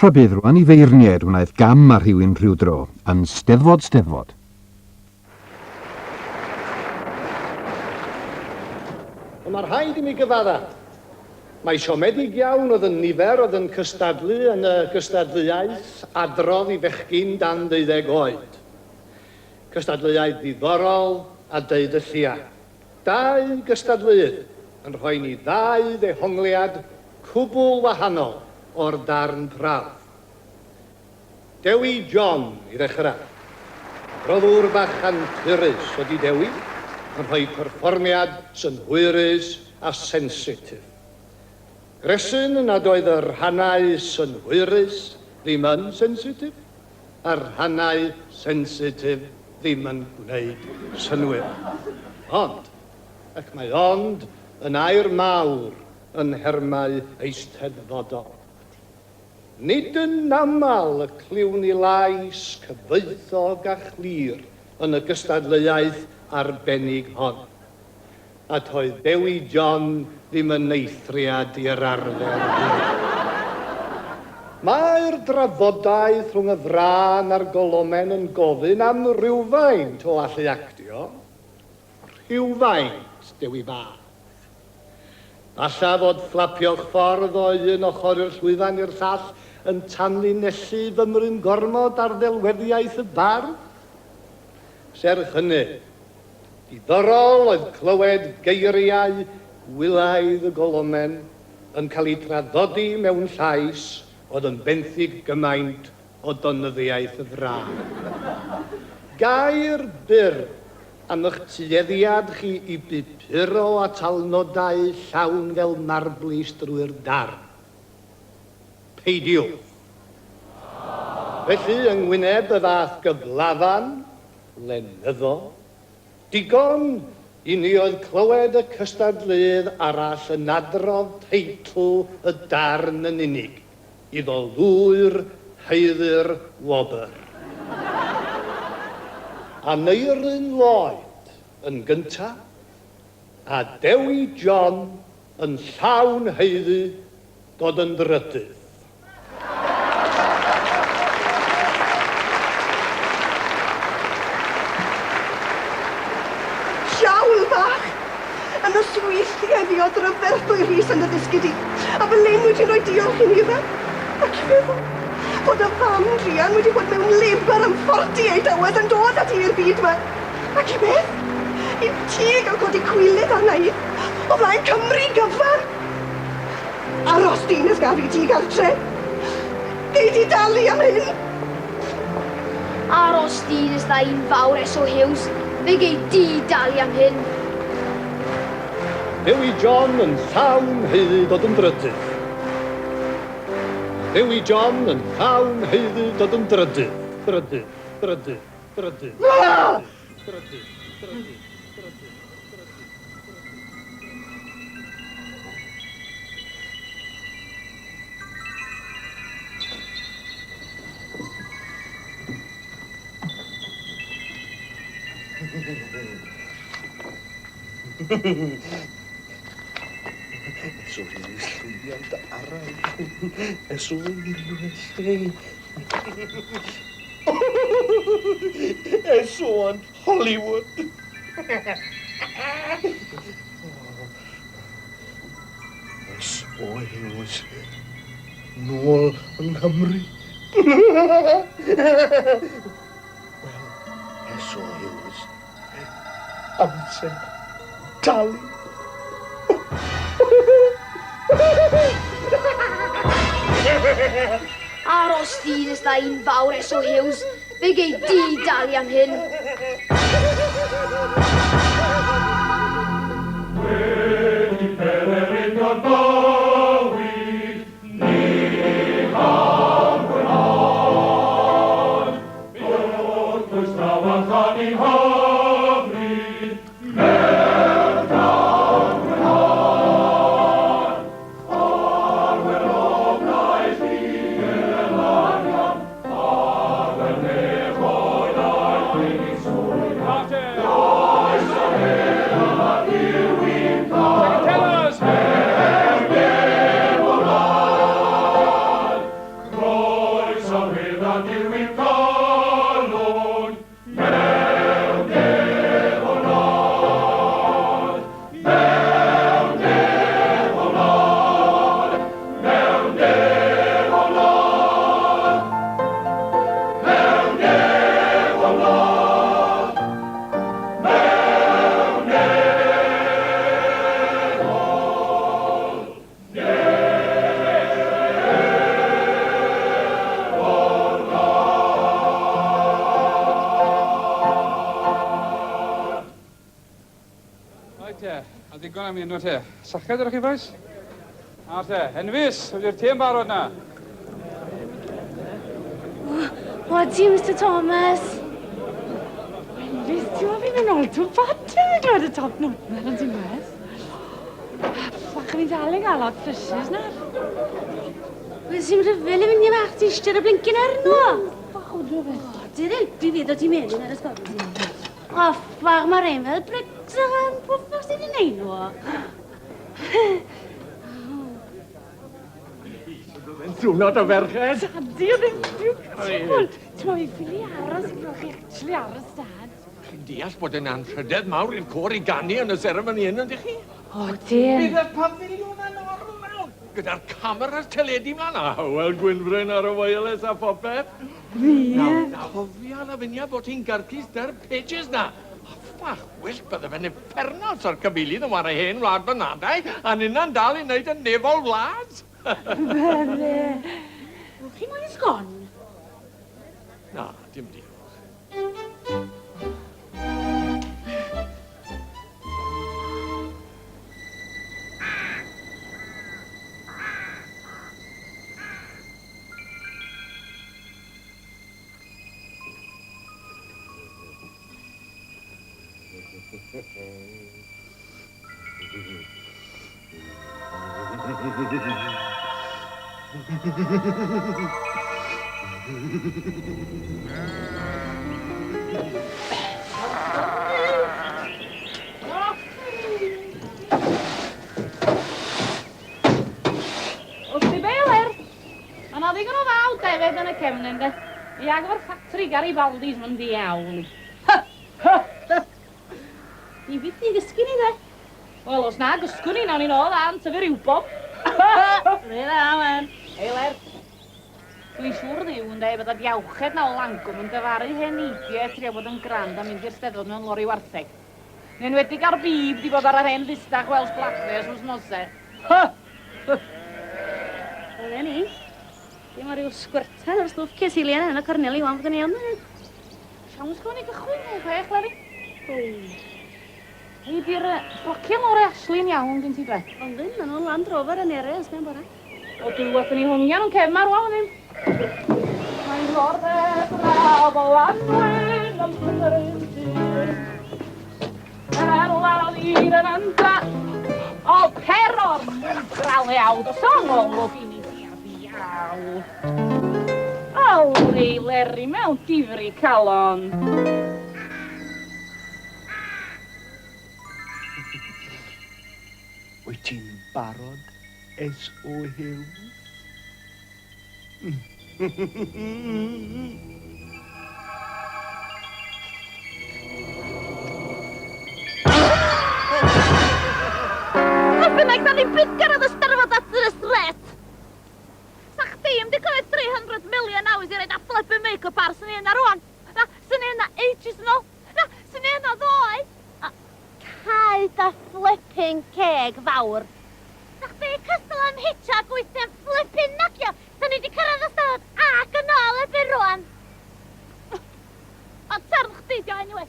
Tra bydd rwan I feirniaid wnaeth gam ar rhywun rhywdro yn Steddfod. Mae'r rhaid I mi gyfadda. Mae siomedig iawn oedd yn nifer oedd yn cystadlu yn y gystadleuaeth adrodd I fechgyn dan 12 oed. Cystadleuaeth ddiddorol a deud y llia. 2 gystadleuaeth yn rhoi ni 2 ddehongliad cwbl wahanol o'r darn prawf. Dewi John I ddechrau. Roddwr bach anturus wedi Dewi yn rhoi perfformiad sy'n hwyrus a sensitif. Gresyn nad oedd yr rhannau sy'n hwyrus ddim yn sensitif, a'r rhannau sensitif ddim yn gwneud synwyr. Ond, ac mae ond yn air mawr yn hermau eisteddfodol. Nid yn aml y cliwn I lais cyfoethog a chlir yn y gystadleuaeth arbennig hon. A toedd Dewi John ddim yn eithriad i'r arfer hyn. Mae'r drafodaeth rhwng y frân a'r golomen yn gofyn am rhywfaint o allu actio. Rhywfaint, Dewi Fath. Alla fod fflapio'ch ffordd o un ochr i'r llwyfan i'r llall yn tanlinellu fymryn gormod ar ddelweddiaeth y bar. Serch hynny, diddorol oedd clywed geiriau gwylaidd y golomen yn cael ei traddodi mewn llais oedd yn benthyg gymaint o donyddiaeth y frân. Gair byr am eich tueddiad chi I bupuro a talnodau llawn fel marblis drwy'r darn. Peidiwch. Felly yng ngwyneb y fath gyflafan, lenyddol, digon I ni oedd clywed y cystadleuedd arall yn adrodd teitl y darn yn unig, iddo lwyr heiddyr wobr. A Neiryn Lloyd yn gyntaf, a Dewi John yn llawn heiddi dod yn drydydd. Siawl bach! Yn y swylltieddi o dryferthwy rhys yn y ddysgu di, a fel ein wedi rhoi diolch I ni fe. Ac I meddwl bod y fam drian wedi bod mewn liber am 48 hours yn dod at i'r byd yma. Ac I beth? I ti gael codi cwilydd arna I, o flaen Cymru gyfan. Aros di nes gaf I ti gartre. Gei di dalu am hyn. Aros di nes da un fawr eso hews, fe gei di dalu am hyn. Dewi John yn llawn heiddi dod yn drydydd. Dewi John yn llawn heiddi dod yn drydydd. Drydydd. Eso eres llwyddiant arall. Eso eres Eso yn Hollywood. Eso eres nôl yng Nghymru. Eso eres amser talu. Aros di nes da un fawr eso hews, fe gei di dalu am hyn. Wedi pererin o'r bywyd, ni am gwynod. Mi oedd pwystaw am chan i'n hyfryd, mewn am gwynod. Arwer o bnaeth i elanion, arwer nefoedd a'i chwyn swydd. Does am hyn am i'r wyn. Tell us! am un o te. Sachad ydych chi, boys? A te, Enfys, ydy'r te yn barod na? O, ti, Mr Thomas. Enfys, ti'n mynd yn ôl to bata yn gwrdd y top nod na, ond ti'n gwrs? Fach yn ei dal yn gael lot ffrysys na. Wel, sy'n rhyfel i fynd i fach ti eistedd y blincyn arno. Fach o dro fe. O, di'r helpu fi ddod i mewn ar ysgol ti. O, fach mae'r ein fel brics a fan pwffach sy'n ei neud nhw. Diwrnod o ferched. Daddy, oedd e'n beautiful. Ti'n mynd i ffili aros i blwch chi actually aros, Dad. Chi'n deall bod yn anrhydedd mawr i'r cor i ganu yn y seremoni yn ydych chi? O, dim. Bydd y pafiliwn yn ormel. Gyda'r camera'r teledu mlaen. A Hywel Gwynfryn ar y wireless a popeth. Na, hofia Lavinia bod hi'n garcus da'r pages na. Fach, wyll bydde fe'n effernol o'r cyfeilydd yn war ei hen wlad fynadau, a nynna'n dal i wneud y nefol wlad. Bydde. Chi'n mwyn ysgon? Na, dim diolch. Yn y cefn de. I agor ffactri Garibaldis mae'n diawl. Ni fydd ni gysgu ni de. Wel, os na gysgu ni, nawn ni'n ôl an tyfu ryw bom. Rhaid amen. Eiler, dwi'n siŵr ddiw yn dweud bod y diawched na o Langwm yn dyfaru hen eidiau trio bod yn grand a mynd i'r Steddfod mewn lori wartheg. Neu'n wedi ar bib di bod ar yr hen ddistach Welsh Blackface wsnosau. Ole ni. Dim ar ryw sgwrtan o'r stwff Cesilian yn y cornel i wan fod yn iawn. Siawn sgwni gychwyn nhw'n pech, Leri. Hi di'r brocian o'r Ashley'n iawn, dyn ti dwe. Ond dyn, ma'n nhw'n Land Rover yn eres mewn bora. O, dwi wedi ni hwngian o'n cefn mar wan hyn. Mae'n lorddedd braf o Anwen am pryderyn tir. Erladd i'r yn anda. O, peror, gral iawd o songolwg i ni. Awri, Leri, mewn difri calon. Wyt ti'n barod, S.O. Hills? Bynnag, da ni'n byth gyrraedd y Steddfod at yr ystret. Sa'ch dim di cymryd 300 million hours i roed a flipping make-up ar sy'n un ar rwan. Na, sy'n un a ages yn ôl. Na, sy'n un a ddoe. A caed a flipping ceg fawr. Sa'ch di cystal am hitcha gweithio'n flipping nacio. Da ni di cyrraedd y Steddfod ac yn ôl erbyn rwan. Ond sarn chdi dio anyway.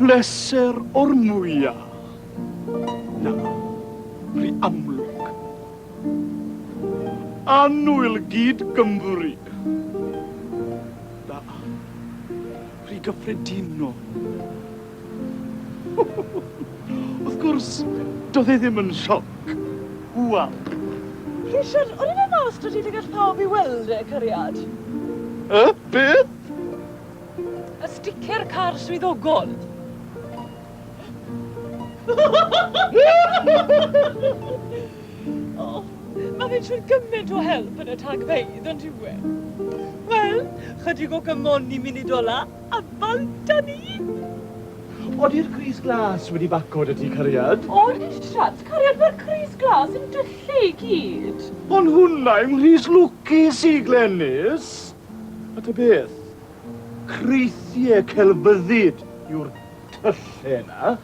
Pleser o'r mwyaf. Na, rhi amlwg. Anwyl gyd Gymru. Na, rhi gyffredinol. Wrth gwrs, doedd e ddim yn sioc. Wel. Rhishart, o'n i'n mas dod i gael pawb i weld e, cariad? Beth? Y sticer car swyddogol. Mae fe'n siŵr gymaint o help yn y tagfeidd, ond yw e? Wel, chydig o gymoni munud ola, a bant â ni. Oedi'r crys glas wedi bacod y ti cariad? O, Rhishart, cariad mae'r crys glas yn dyllu i gyd. Ond hwnna yw mhrys lwcus i Glenys. A ty beth, creithiau celbyddyd yw'r tyllau na.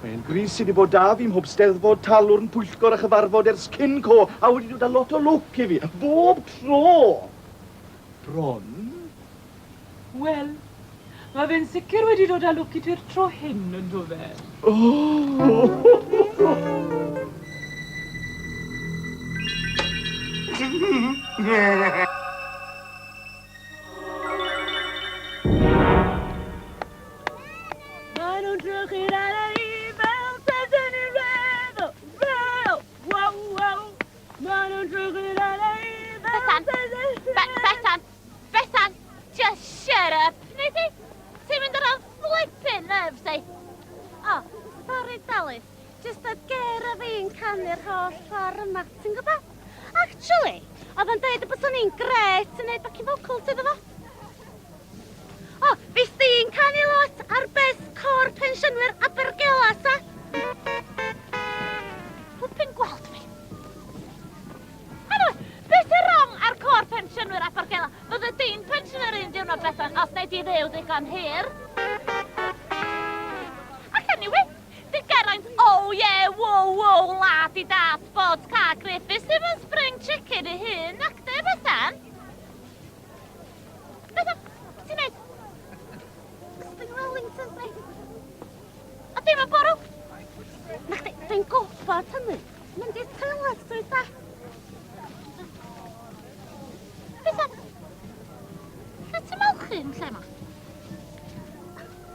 Mae'n gris sydd wedi bod da fi mhob Steddfod talwrn pwyllgor a chyfarfod ers cyn co, a wedi dod â lot o lwc i fi, bob tro. Bron? Wel, mae fe'n sicr wedi dod â lwc i ti'r tro hyn yn do fe. Maen nhw'n drwchyd ar ei fel Bethan i'n feddwl, fel, wow, wow. Maen nhw'n drwchyd ar ei fel Bethan, just shut up, neu ti? Ti'n mynd ar o'n flippin' nerves, ei? O, sorry Delyth, just oedd ger a fi'n canu'r holl ffordd yma, ti'n gwybod? Actually, oedd yn dweud y byswn i'n gret yn neud backing vocals iddo fo. O, fys di'n canu lot ar bes cor pensiynwyr Abergela, sa? Flippin' gweld fi. Anyway, beth yw'r wrong ar cor pensiynwyr Abergela? Fydde di'n pensiynwyr un diwrnod Bethan os wneud i ddew ddigon hir. Ac anyway, di Geraint, oh yeah, wow, lad I dat, bod ca Griffiths ddim yn spring chicken I hyn, ac de, Bethan? Bethan, ti'n neud? Sting Wellington, ne? A dim yn bwrw? Na chdi, dwi'n gwybod hynny. Mynd i'r toilet, dwi'n da. Bethan, lle ti'n molchi'n lle ma?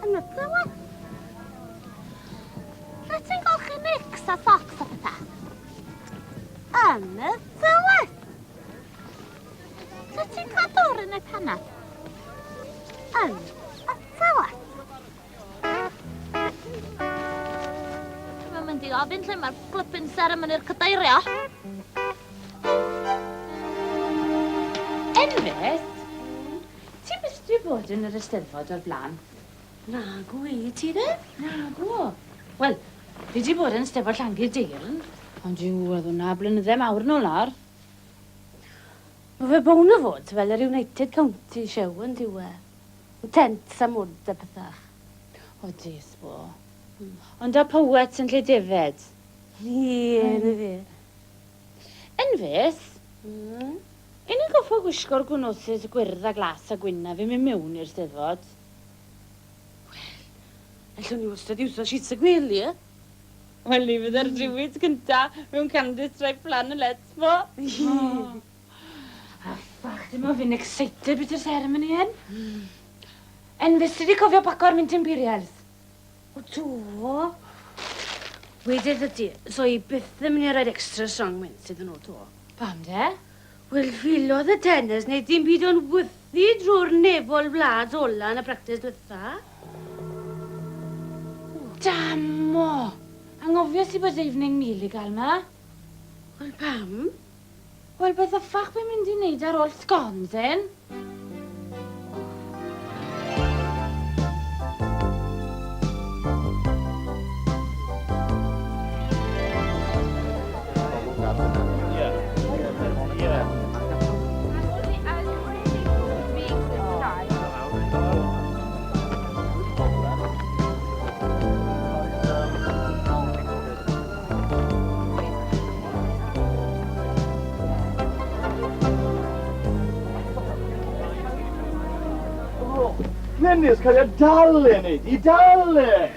Yn y toilet? Lle ti'n golchi mix a socks a pethau? Yn y toilet? Lle ti'n cael dŵr yn y panad? Yn y toilet? Mae'n mynd I ofyn lle mae'r flippin' ceremony'r cadeirio. Enfys, ti'n bystri bod yn yr Eisteddfod o'r blaen? Na, gwy, ti de? Na, gwo. Wel, fi wedi bod yn Steddfod Llangyr Deirn, ond yw oedd hwnna blynyddau mawr nôl ar. Mae fe bown o fod fel yr United County Show yn diw e. Tent a mwd a bethach. O, dis bo. Ond a poet yn lle defed. Ie, na fi. Enfys, un ni'n goffo gwisgo'r gwnosydd gwyrdd a glas a gwynna fi mynd mewn i'r Steddfod. Allwn ni wastad I wso sheets y gwely, e? Wel, ni fydd ar drywyd cynta mewn Candice Stripe plan y let fo. A ffach, dim o fi'n excited beth yw'r ceremony hyn. Enfys, ti wedi cofio baco'r Mint Imperials? O, do? Wedydd ydi, so I byth ddim yn rhaid extra strong mints iddyn nhw, do? Pam de? Wel, filodd y tennis neu dim byd o'n wythu drwy'r nefol wlad ola yn y practis dwytha. Damo! Angofio si bod evening meal I gael ma? Wel, pam? Wel, beth o ffach fi'n mynd I wneud ar ôl scones yn? Glenys, cariad dalen I dalen!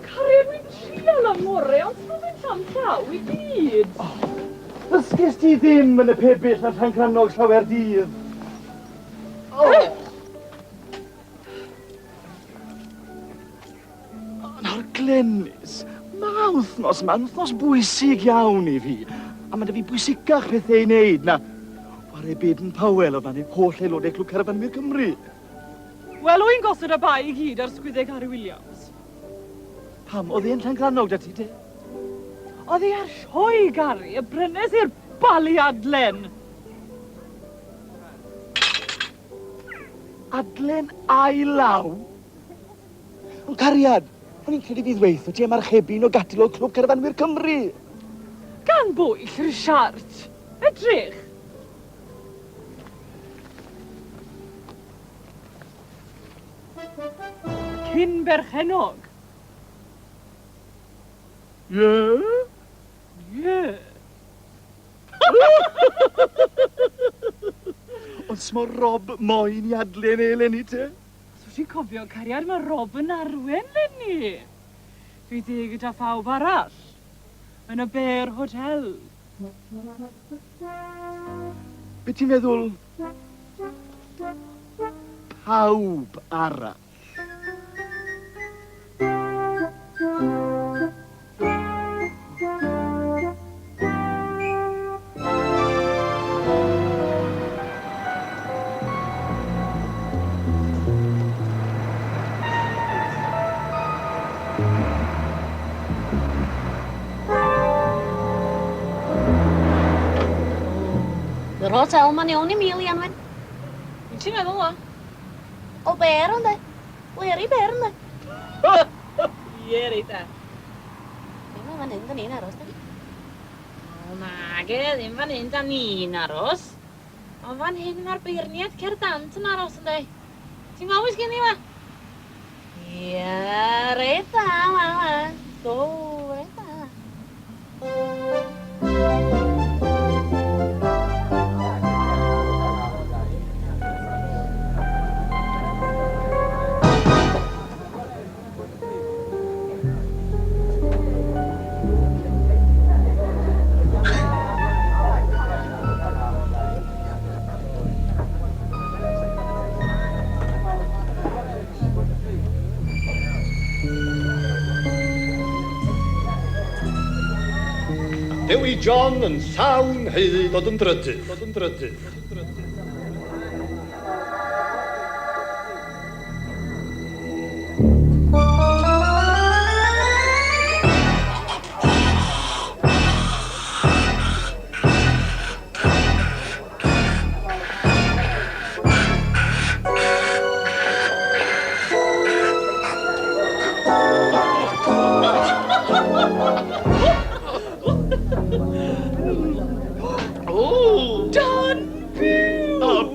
Cariad, wy'n trial am more, ond ti'n mynd llan llaw I gyd. Ysgus ti ddim yn y pebyll na Llancrannog llawer dydd. Nawr Glenys, mae wythnos ma'n wythnos bwysig iawn I fi. A mae dy fi bwysicach pethau I wneud na Ware Bethan Powell o fan I holl aelodau clwb Carafanwyr Cymru. Wel, wy'n gosod y bai I gyd ar sgwyddau Gary Williams. Pam, oedd e'n Llangranog da ti, de? Oedd ei ar sioe, Gary, y brynes i'r bali adlen. Adlen a'i law? Ond cariad, o'n i'n credu fydd weith o ti am archebu o gatil o clwb Carafanwyr Cymru. Gan bwyll, Rhishart. Edrych. Cyn berchenog. Ie? Ie. Ond smo Rob moyn i adlen Elen i te? So ti'n cofio, Cariad, mae Rob yn arwen, Lenny. Fydd ei gyda phawb arall. Yn y Bear Hotel. Be ti'n meddwl? Pawb arall. Yr hotel ma'n iawn i mil i Anwen. Ti'n meddwl o? O Bear ynddo. Leri Bear ynddo. Ieri da. Ddim yn fan hyn, da ni'n aros, da ni. O nage, ddim fan hyn da ni'n aros. O fan hyn mae'r beirniad Cerdant yn aros ynddo. Ti'n gwybod gen i wa? Ie, reit da, ma. Do, reit da. Dewi John yn llawn heudod yn drydydd.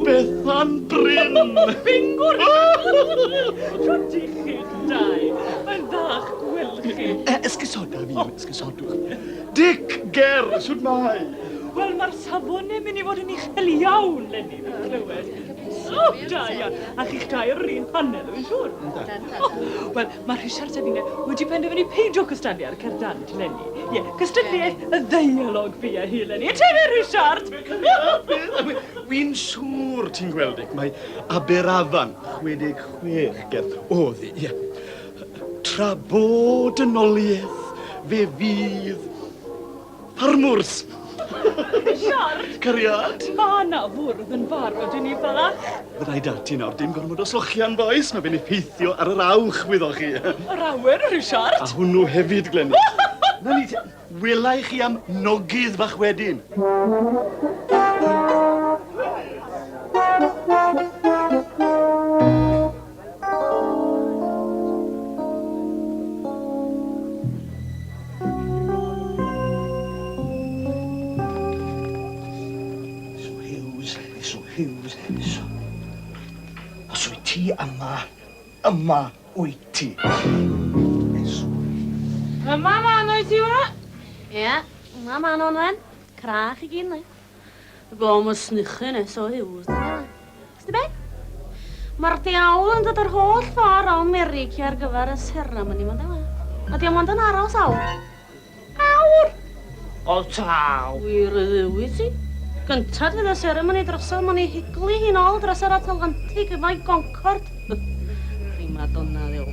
Bethan Bryn! Bingo! Rwy'n chi dau. Mae'n ddach gweld chi. Esgusoda fi, esgusodwch. Dic Ger, sŵt mai. Wel, mae'r safon yn mynd i fod yn uchel iawn, Lenny, fi'n clywed. O, da iawn. A chi'ch dau yr un hanner, dwi'n siŵr. Wel, mae Rhishart a fi'n wedi penderfynu peidio cystadlu ar Cerdant, Lenny. Ie, cystadliaeth y ddeialog fi a hi, Lenny. Te Rhishart! Wy'n siŵr ti'n gweld eich, mae Aberafan 66 ger oedd i. Ie. Tra bod yn oliaeth fe fydd ffarmwrs. Rhishart! Cariad? Ma' na fwrdd yn barod i ni bach. Fyddai dati nawr, dim gormod o slochian, boes. Mae fe'n effeithio ar yr awch, wyddoch chi. Yr awyr, Rhishart? A hwnnw hefyd, Glenys. Na ni, welai chi am nogydd bach wedyn. Os wyt ti yma wyt ti. Yma man o'i ti wa? Ie, yma man o'n wen. Crach i gyn, le. Bo ma snychyn so hiws. Ysdi be? Mae'r diawl yn dod yr holl ffordd o America ar gyfer y seremoni ma'n dewa. A di am ond yn aros awr. Awr! O taw, wir y ddiwy ti. Gyntad fydd y seremoni drosodd ma'n ei higlu hi'n ôl dros yr Atlantig yma i Concord. Prima donna ddew.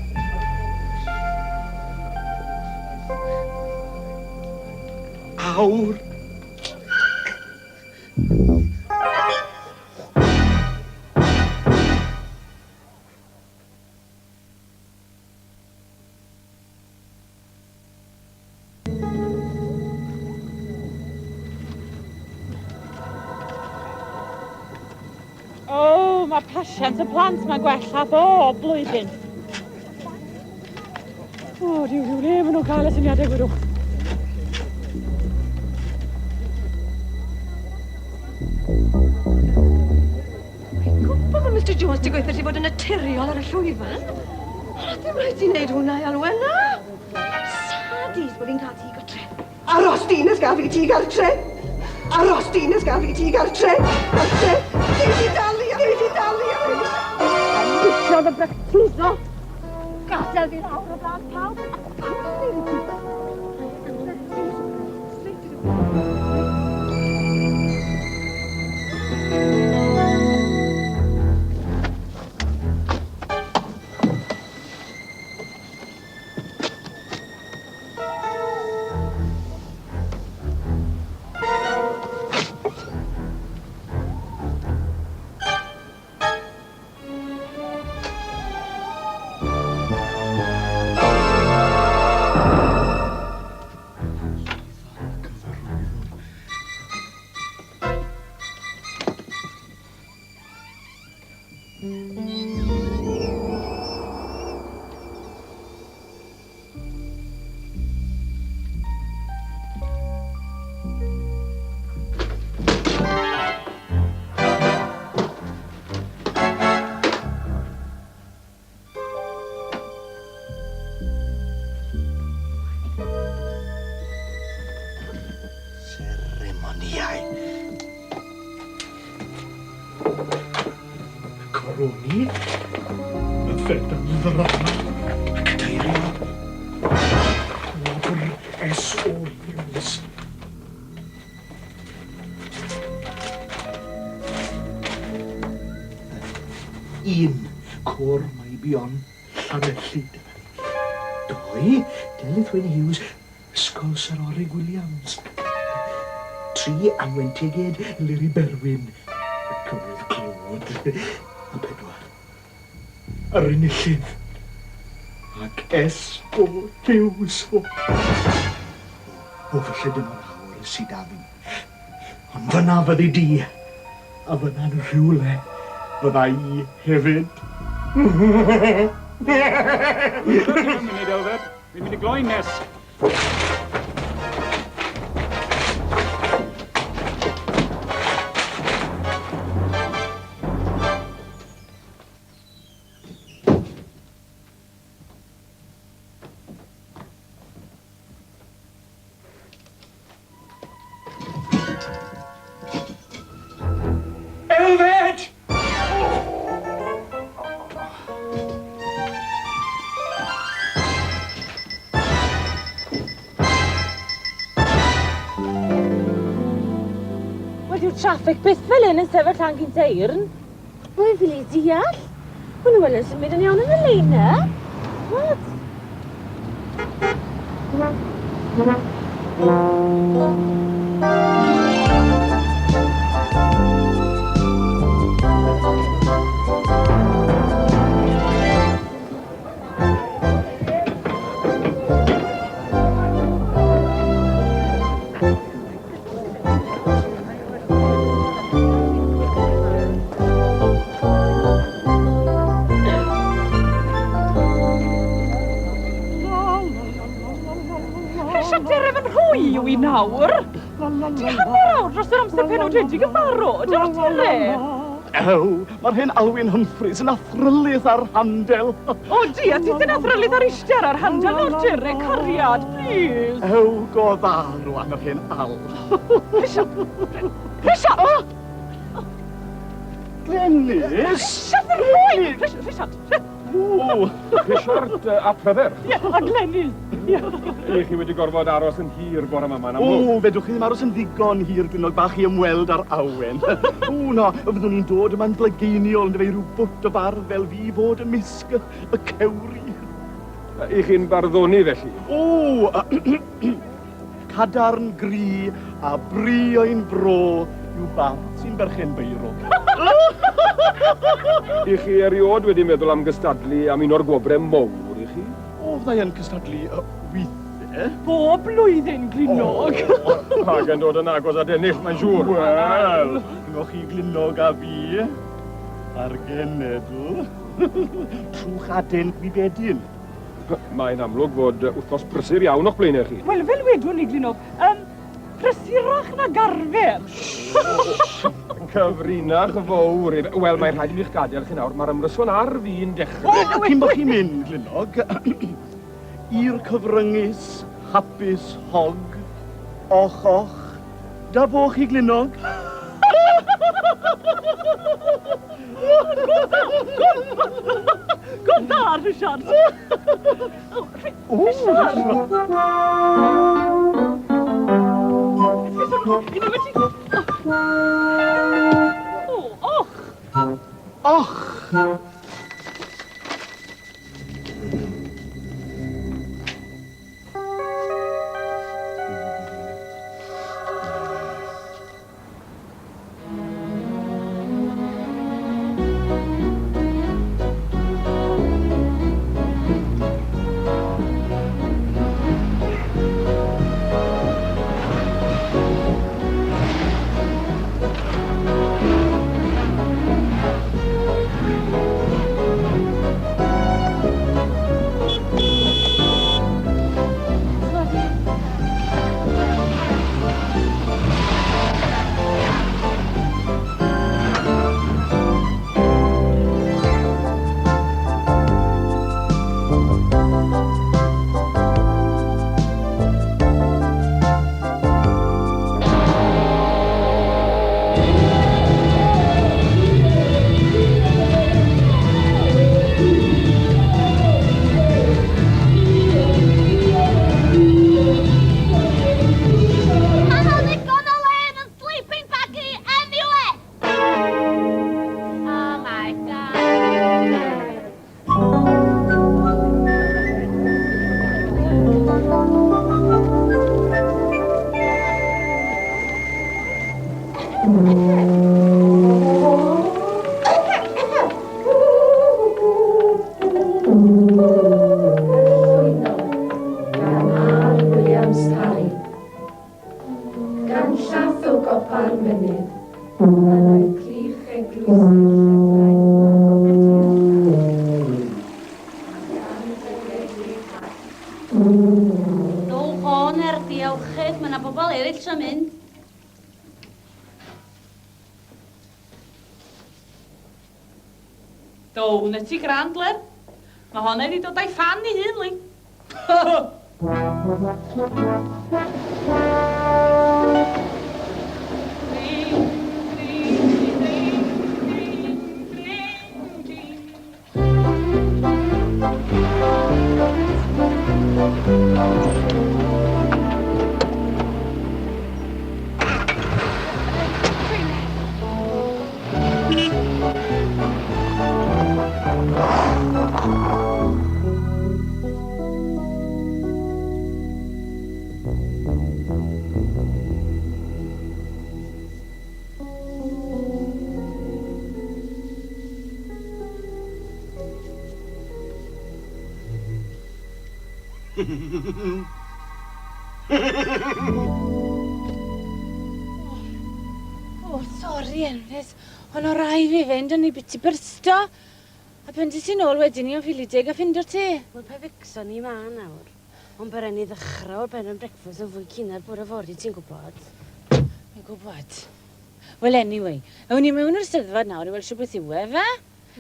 Awr. mae pasiant y plant mae'n gwella bob blwyddyn. O, diw, le maen nhw'n cael y syniadau gwydwch. Gwybod bod Mr Jones di gweithio ti fod yn naturiol ar y llwyfan? Ddim rhaid ti wneud hwnna, Anwen, na? Sadis bod fi'n cael ti gartre. Aros di nes gael fi ti gartre. Aros di nes gael fi ti gartre. Gartre. Dwi ti dalu. Wisio dy brectiso. Gadael fi lawr o blaen pawb. Coroni, y Bethan ddrama, Cadeirio, Cwbr S.O.News. Un, Cwr Maibion, Llanelli. 2, Delyth Hughes, Ysgol Sir Orig Williams. 3, Anwen Tiged, Eleri Berwyn, Cywydd Clwyd. A 4, yr Enillydd, ac S.O. Hughes. O, falle dim ond awr sydd â fi. Ond fyna fyddi di, a fyna'n rhywle fydda I hefyd. Dwi'n mynd, Elfed. Fi'n mynd I gloen nes. Traffic byth fel un yn sefyll tan gyn teirn. Wel, fi le deall. Wel, Llewelyn sy'n mynd yn iawn yn y leina. What? Yw I nawr? Di hanner awr dros yr amser pen o wedi gyfarod ar tele? Mae'r hen Alwyn Enfys yn athrylydd ar handel. O di, a ti sy'n athrylydd ar eistedd ar handel o'r tere cariad, please. Go dda rwan yr hen Al. Rhishart! Glenys! Siath yr mwy! Rhishart! O, Rhishart a Pryfer. Ie, a Glenys. Chi wedi gorfod aros yn hir bore yma, man. O, fedwch chi ddim aros yn ddigon hir gwynog bach I ymweld ar Anwen. Na, fyddwn ni'n dod yma'n blygeiniol yn dweud rhyw bwt o bar fel fi fod ymysg y cewri. Chi'n barddoni felly? O, cadarn gri a bri o'n bro yw bant sy'n berchen beiro. Chi eriod wedi meddwl am gystadlu am un o'r gwobre mowr I chi? O, fyddai yn cystadlu weithie? Bob blwyddyn, Glinog. Ac yn dod yn agos at ennill, mae'n siŵr. Wel, gwch chi glinog a fi. Ar genedl. Trwch adent mi bedyn. Mae'n amlwg fod wythnos prysur iawn o'ch blaenau chi. Wel, fel wedwn ni, Glynog, prysurach na garfer. Cyfrinach fawr. Wel, mae'n rhaid i mi'ch gadael chi nawr. Mae'r ymryson ar fi'n dechrau. Cyn bod chi'n mynd, Glynog, i'r cyfryngus, hapus, hog, och, da bo chi, Glynog. Kom daar, Rhishart. Rhishart. Och. Ti Grandler. Mae honna wedi dod a'i fan i hun, Ling. Sori, Enfys. Ond o rai fi fynd o'n i biti byrsto. A pen ti sy'n ôl wedyn ni o'n ffilideg a ffindo'r te. Wel, pa ficson ni ma nawr. Ond byddai ni ddechrau o'r ben yn brecfast yn fwy cyn ar bwrdd fori, ti'n gwybod? Mi'n gwybod. Wel, anyway, awn ni mewn i'r Steddfod nawr i weld siw beth yw e, fe?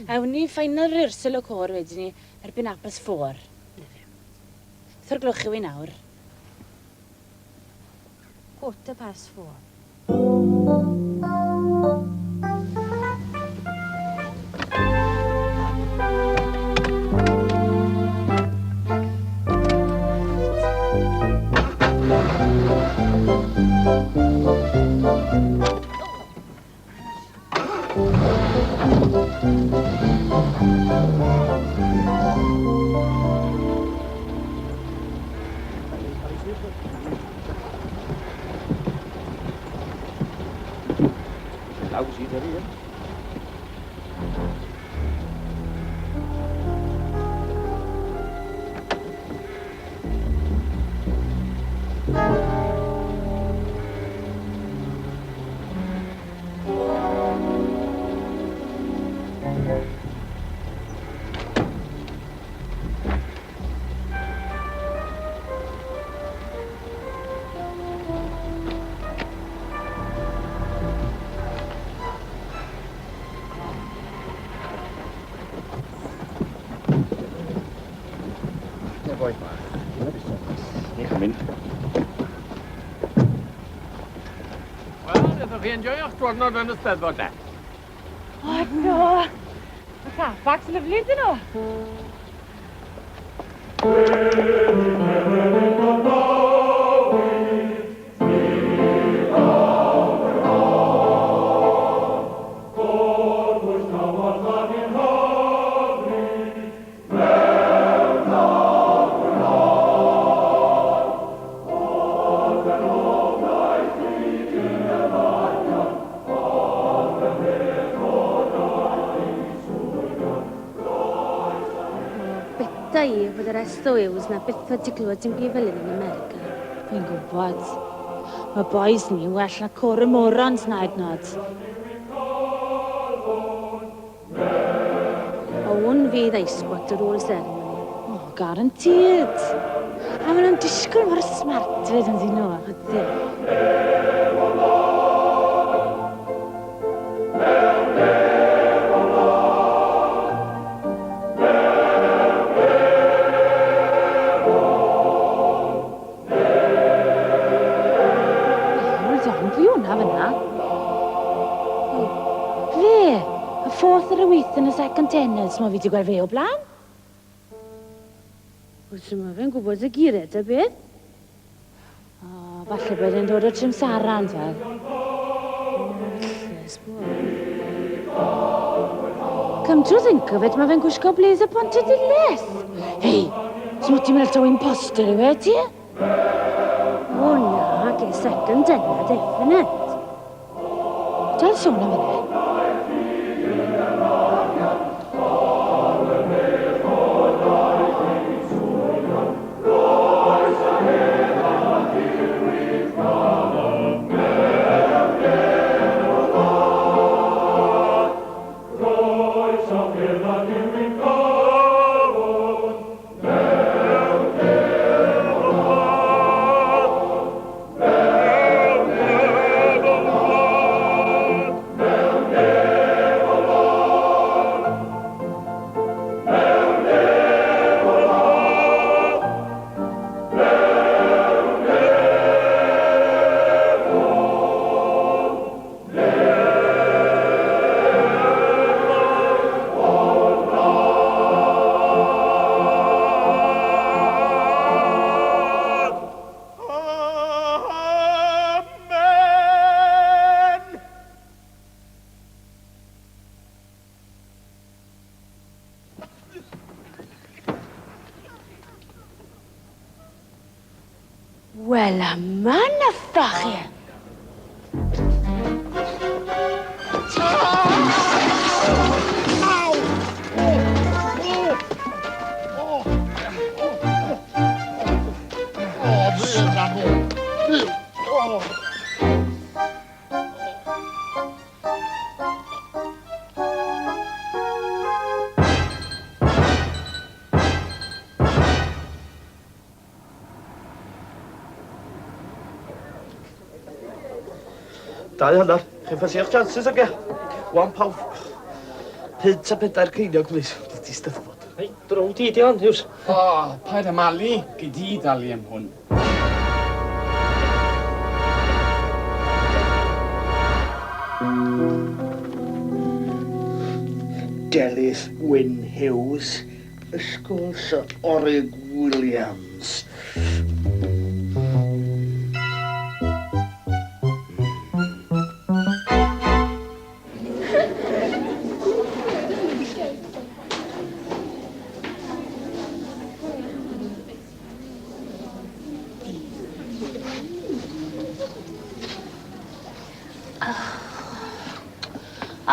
Awn ni final rehearsal o cor wedyn ni erbyn apus 4. Thor glwch yw i nawr. 4:15. gwaith bach. Ni'n mynd. Wel, ydych chi enjoio'ch diwrnod yn y Steddfod de? O, do. Mae caffacs lyflu dyn nhw. I bod yr SOEs na byth wedi clywed dim byd fel hyn yn America. Fi'n gwybod. Mae boes ni well na cor y morons na ednod. O hwn fydd eisbot ar ôl y ceremony. O, guaranteed. A maen nhw'n disgwyl mor smart fyd yn ddyn nhw. Ydy. Yn y second tenors, mae fi wedi gweld fe o blaen. Wyt ti'n fe'n gwybod y gired y beth? O, falle bod e'n dod o Trimsaran, fel. Come to think of it, mae fe'n gwisgo blazer pont y Delyth. Hei, ti'n mwyn ti'n meddwl taw imposter yw e, ti? O na, ge second tenor, definite. Dal sôn am hynny. Wel, a man a ffachie. Dau hanner. Chi'n ffasi eich chances ag e? £1. Pyd a pedair ceiniog, please. Di Steddfod. Hei, drow di, Dion, Hughes. O, paid â malu, gyd i dalu am hwn. Delyth Wyn Hughes, ysgol Sir Orig Williams.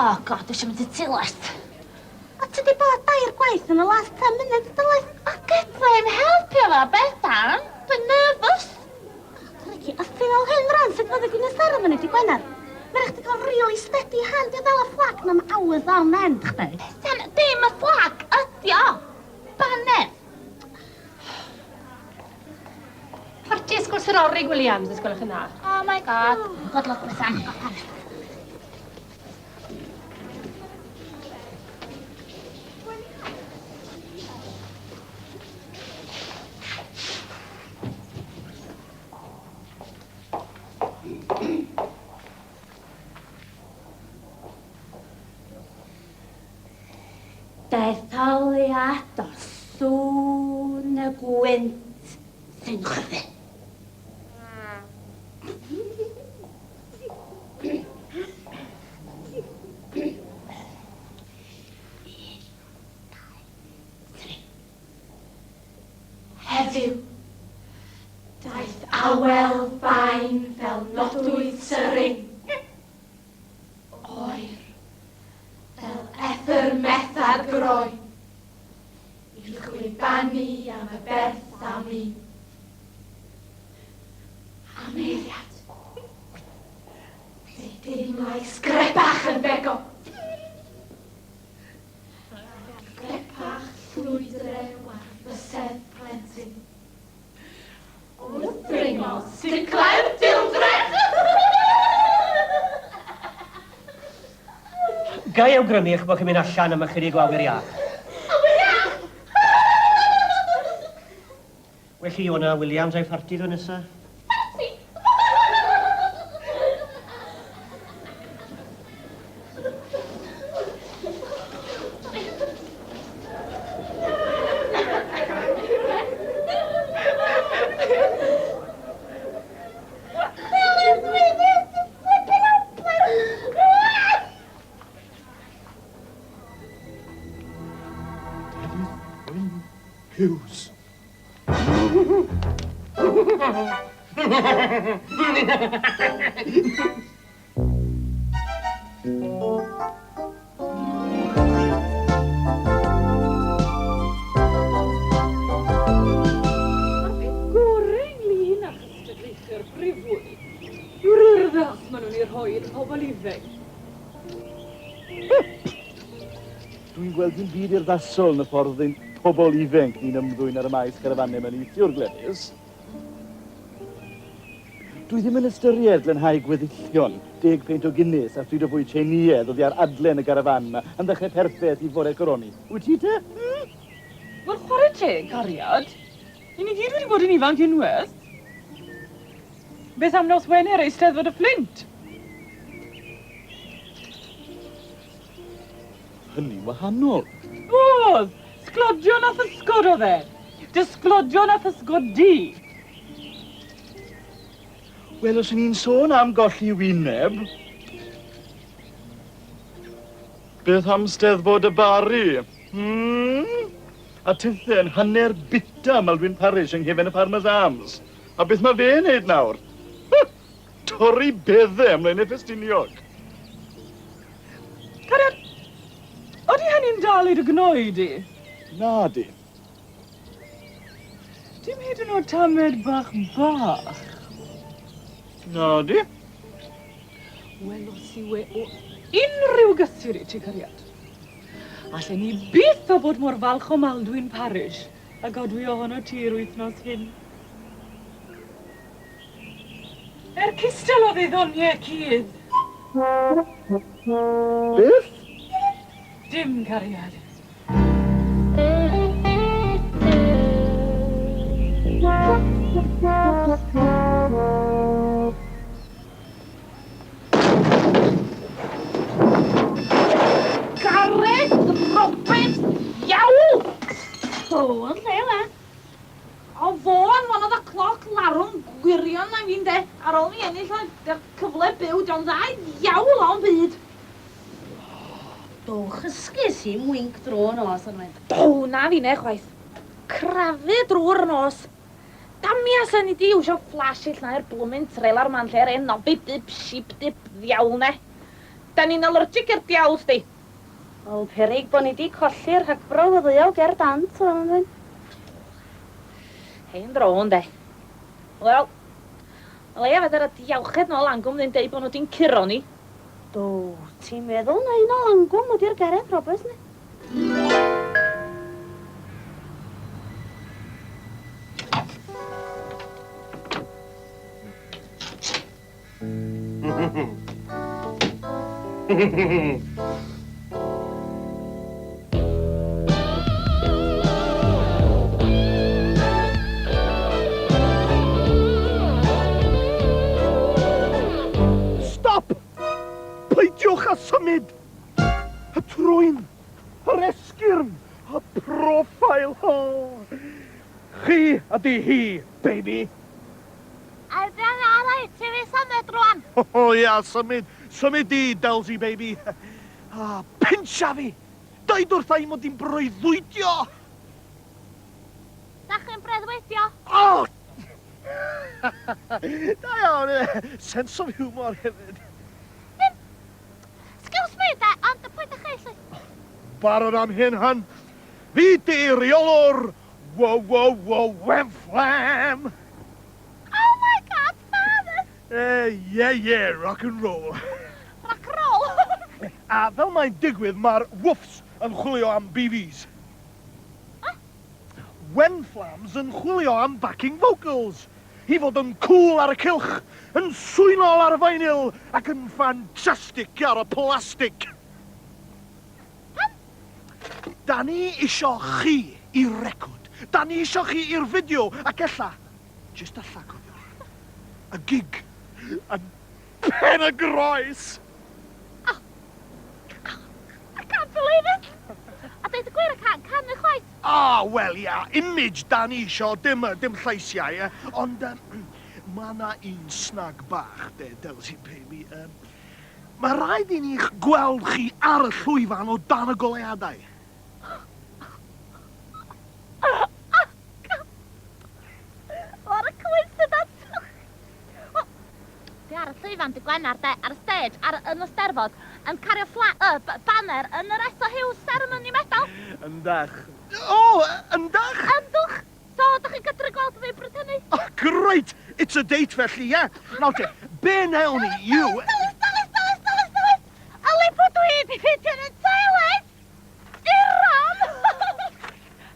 Oh, God, dwi eisiau mynd i Delyth. O, ti di bod dair gwaith yn y last 10 munud y Delyth? O, gyda i'n helpu fo, Bethan. Dwi'n nervous. Dwi'n a thyn o'r hyn rhan sydd fod y gwneud ceremony di Gwener. Mae'n eich di gael really steady hand i ddal y fflag na'n hours on end, chdi. Bethan, dim y fflag, ydi o. Baned. Parti ysgol Sir Orig Williams, ysgolwch yna. Oh my God. Good luck, Bethan. Detholiad o sŵn y gwynt sy'n chyddi. Heddiw, daeth awel fain fel nodwydd syring. Oer, fel ethyr metha'r groen, i'r chwibanu am y berth am un. Ameiriad, ble deimlai sgrebach yn bego. Sgrebach llwydrew ar fysedd plentyn. Wrth dringo siclau'r dildren! Gai awgrymu eich bod chi'n mynd allan am ychydig o awyr iach. Awyr iach! Well i Iona Williams a'i ffarti ddwy nesa. Hughes. Dwi'n gweld dim byd i'r ddasol yn y ffordd ein pobl ifanc ni'n ymddwyn ar y maes carafannau mewn eithio'r Glenys. Dwi ddim yn ystyried glenhau gweddillion 10 peint o Guinness a phryd o fwy Tsieinïedd oddi ar adlen y garafan yma yn dechrau perffaith i fore coroni. Wyt ti te? Wel, chwarae teg, cariad. I ni gyd wedi bod yn ifanc unwaith. Beth am nos Wener ei Steddfod y Fflint? Hynny'n wahanol. Oedd! Sglodion a thysgod oedd e. Dysglodion a thysgod di. Wel, os ni'n sôn am golli wyneb, beth am Steddfod y Bari? A tithen hanner bita Malwyn Parish yng nghefen y Farmers Arms. A beth mae fe'n neud nawr? Torri beddau ymlaen y festiniog. Cariad, odi hynny'n dal i dy gnoi di? Na di. Dim hyd yn oed tamed bach bach. Na di. Welos i we o unrhyw gysur i ti, cariad. Allen ni byth o bod mor falch o Maldwyn Parish a godwi ohono ti'r wythnos hyn. Cystal o ddiddoniau cydd. Beth? Dim cariad. Gareth Roberts, iawn! O, yn lle, le. O fo'n one of the clock larwm gwirion na fi'n de. Ar ôl mi ennill o'r cyfle byw, John dau iawn o'n byd. Do, chysgus i mwync dro nos yn mynd. Do, na fi'n e chwaith. Crafu drwy'r nos. Damia sy'n ni di wsio flashill na'r blwmyn trailer man lle'r ein nobi dip, sheep dip, ddiawl ne. Da ni'n allergic i'r diawl, sti. Wel, perig bod ni di colli'r rhagbro ddyddiol ger dant o'n mynd. Hein dro, de. Wel, leia fed ar y diawched nôl angwm ddi'n deud bod nhw di'n curo ni. Do, ti'n meddwl na un o langwm wedi'r Gareth Roberts ni? Stop! Peidiwch â symud! Y trwyn! yr esgyrn, y profil. Chi ydy hi, baby. Ydyn alai, ti fi symud rwan. Ia, symud di, Delsi, baby. Pincha fi. Daid wrtha i mod i'n breuddwydio. Da chi'n breuddwydio? O! Da iawn, sense of humour hefyd. Excuse me, da, ond pwy da chi, lle? Barod am hyn, han. Fi di reolwr. Wham-flam. Oh my God, father! Yeah, rock and roll. Rock and roll? A fel mae'n digwydd, mae'r woofs yn chwilio am BVs. Wenflams yn chwilio am backing vocals. I fod yn cool ar y cylch, yn swynol ar y vinyl, ac yn ffantastig ar y plastig. Da ni isio chi i'r record. Da ni isio chi i'r fideo, ac ella, just a lla cofio, y gig yn pen y groes. I can't believe it! A dweud y gwir y can canu chwaith. Wel, ia, image da ni isio, dim llaisiau, ond mae yna un snag bach, Delsi, baby. Mae rhaid i ni gweld chi ar y llwyfan o dan y goleadau. What a coincidence! Di ar y llwyfan, di Gwenar, ar y stage, yn y Steddfod, yn cario banner yn yr Eso Hughes ceremony medal. Yndach. Yndach? Yndwch! So, ydych chi'n gydru gweld fi bryd hynny? Great! It's a date felly, ie? Nawr te, be newn ni, yw... Delyth! Yli bod dwi di ffitio yn y toilet! Iran!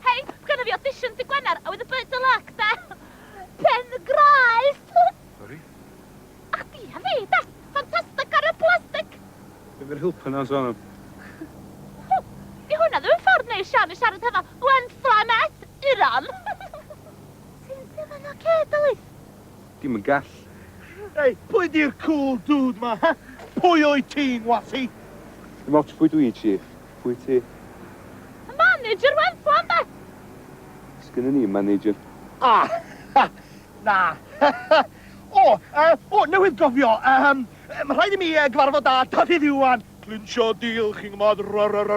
Hei, gynna fi audition di Gwenar, a with a bit of luck, da. Pen y graes! Sorry? Ach, di, a fi, da. Ffantastig ar y plastig. Be fy'r help yna, son? I hwnna ddim yn ffordd neis iawn i siarad hefo Wenflamet, Iran. Ti'n ddim yn oce, Delyth? Dim yn gall. Ei, pwy di'r cool dude ma, ha? Pwy o'i ti'n, wasi? Dim ots pwy dwi, Chief. Pwy ti? Y manager Wenflam, da. Sgynna ni manager. Na. Newydd gofio, mae rhaid i mi gyfarfod â Dafydd Iwan. Clinsio deal, chi'n gwybod,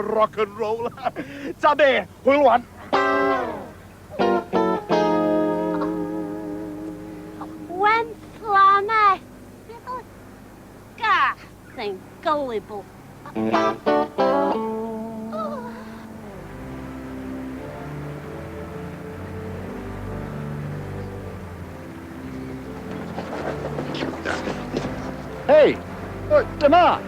rock and roll. Ta be, hwyl wan. Wenflamet. Gas, thing gullible. Hei, dyma.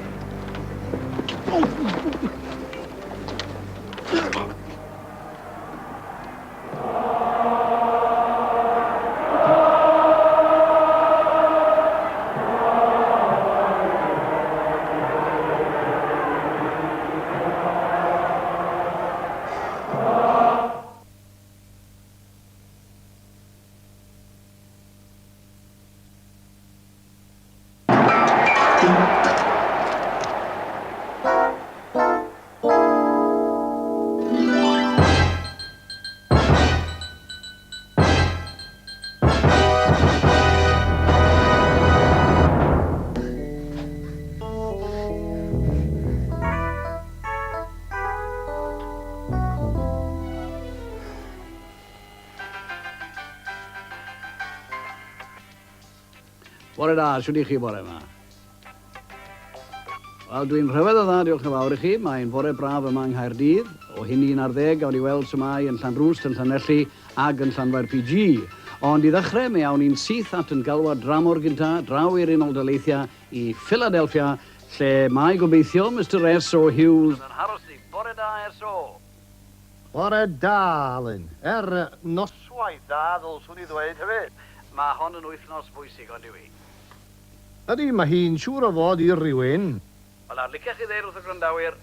Bore da, siwr i chi bore yma. Wel, dwi'n rhyfedd o dda, diolch yn fawr i chi. Mae'n fore braf yma yng Nghaerdydd. O hyn 11 gawn ni weld symau yn Llanrwst, yn Llanelli ag yn Llanfair PG. Ond i ddechrau, mi awn ni'n syth at yn galwad dramor gynta, draw i'r Unol Daleithia i Philadelphia, lle mae gobeithio Mr S.O. Hughes. Yn haros ni, bore da S.O. Bore da, Alun. Noswaith da, ddylswn i ddweud hefyd. Mae hon yn wythnos bwysig ond i wi. Ydy, mae hi'n siŵr o fod i'r rhywun. Wel, ar licach chi ddeir wrth y grandawyr,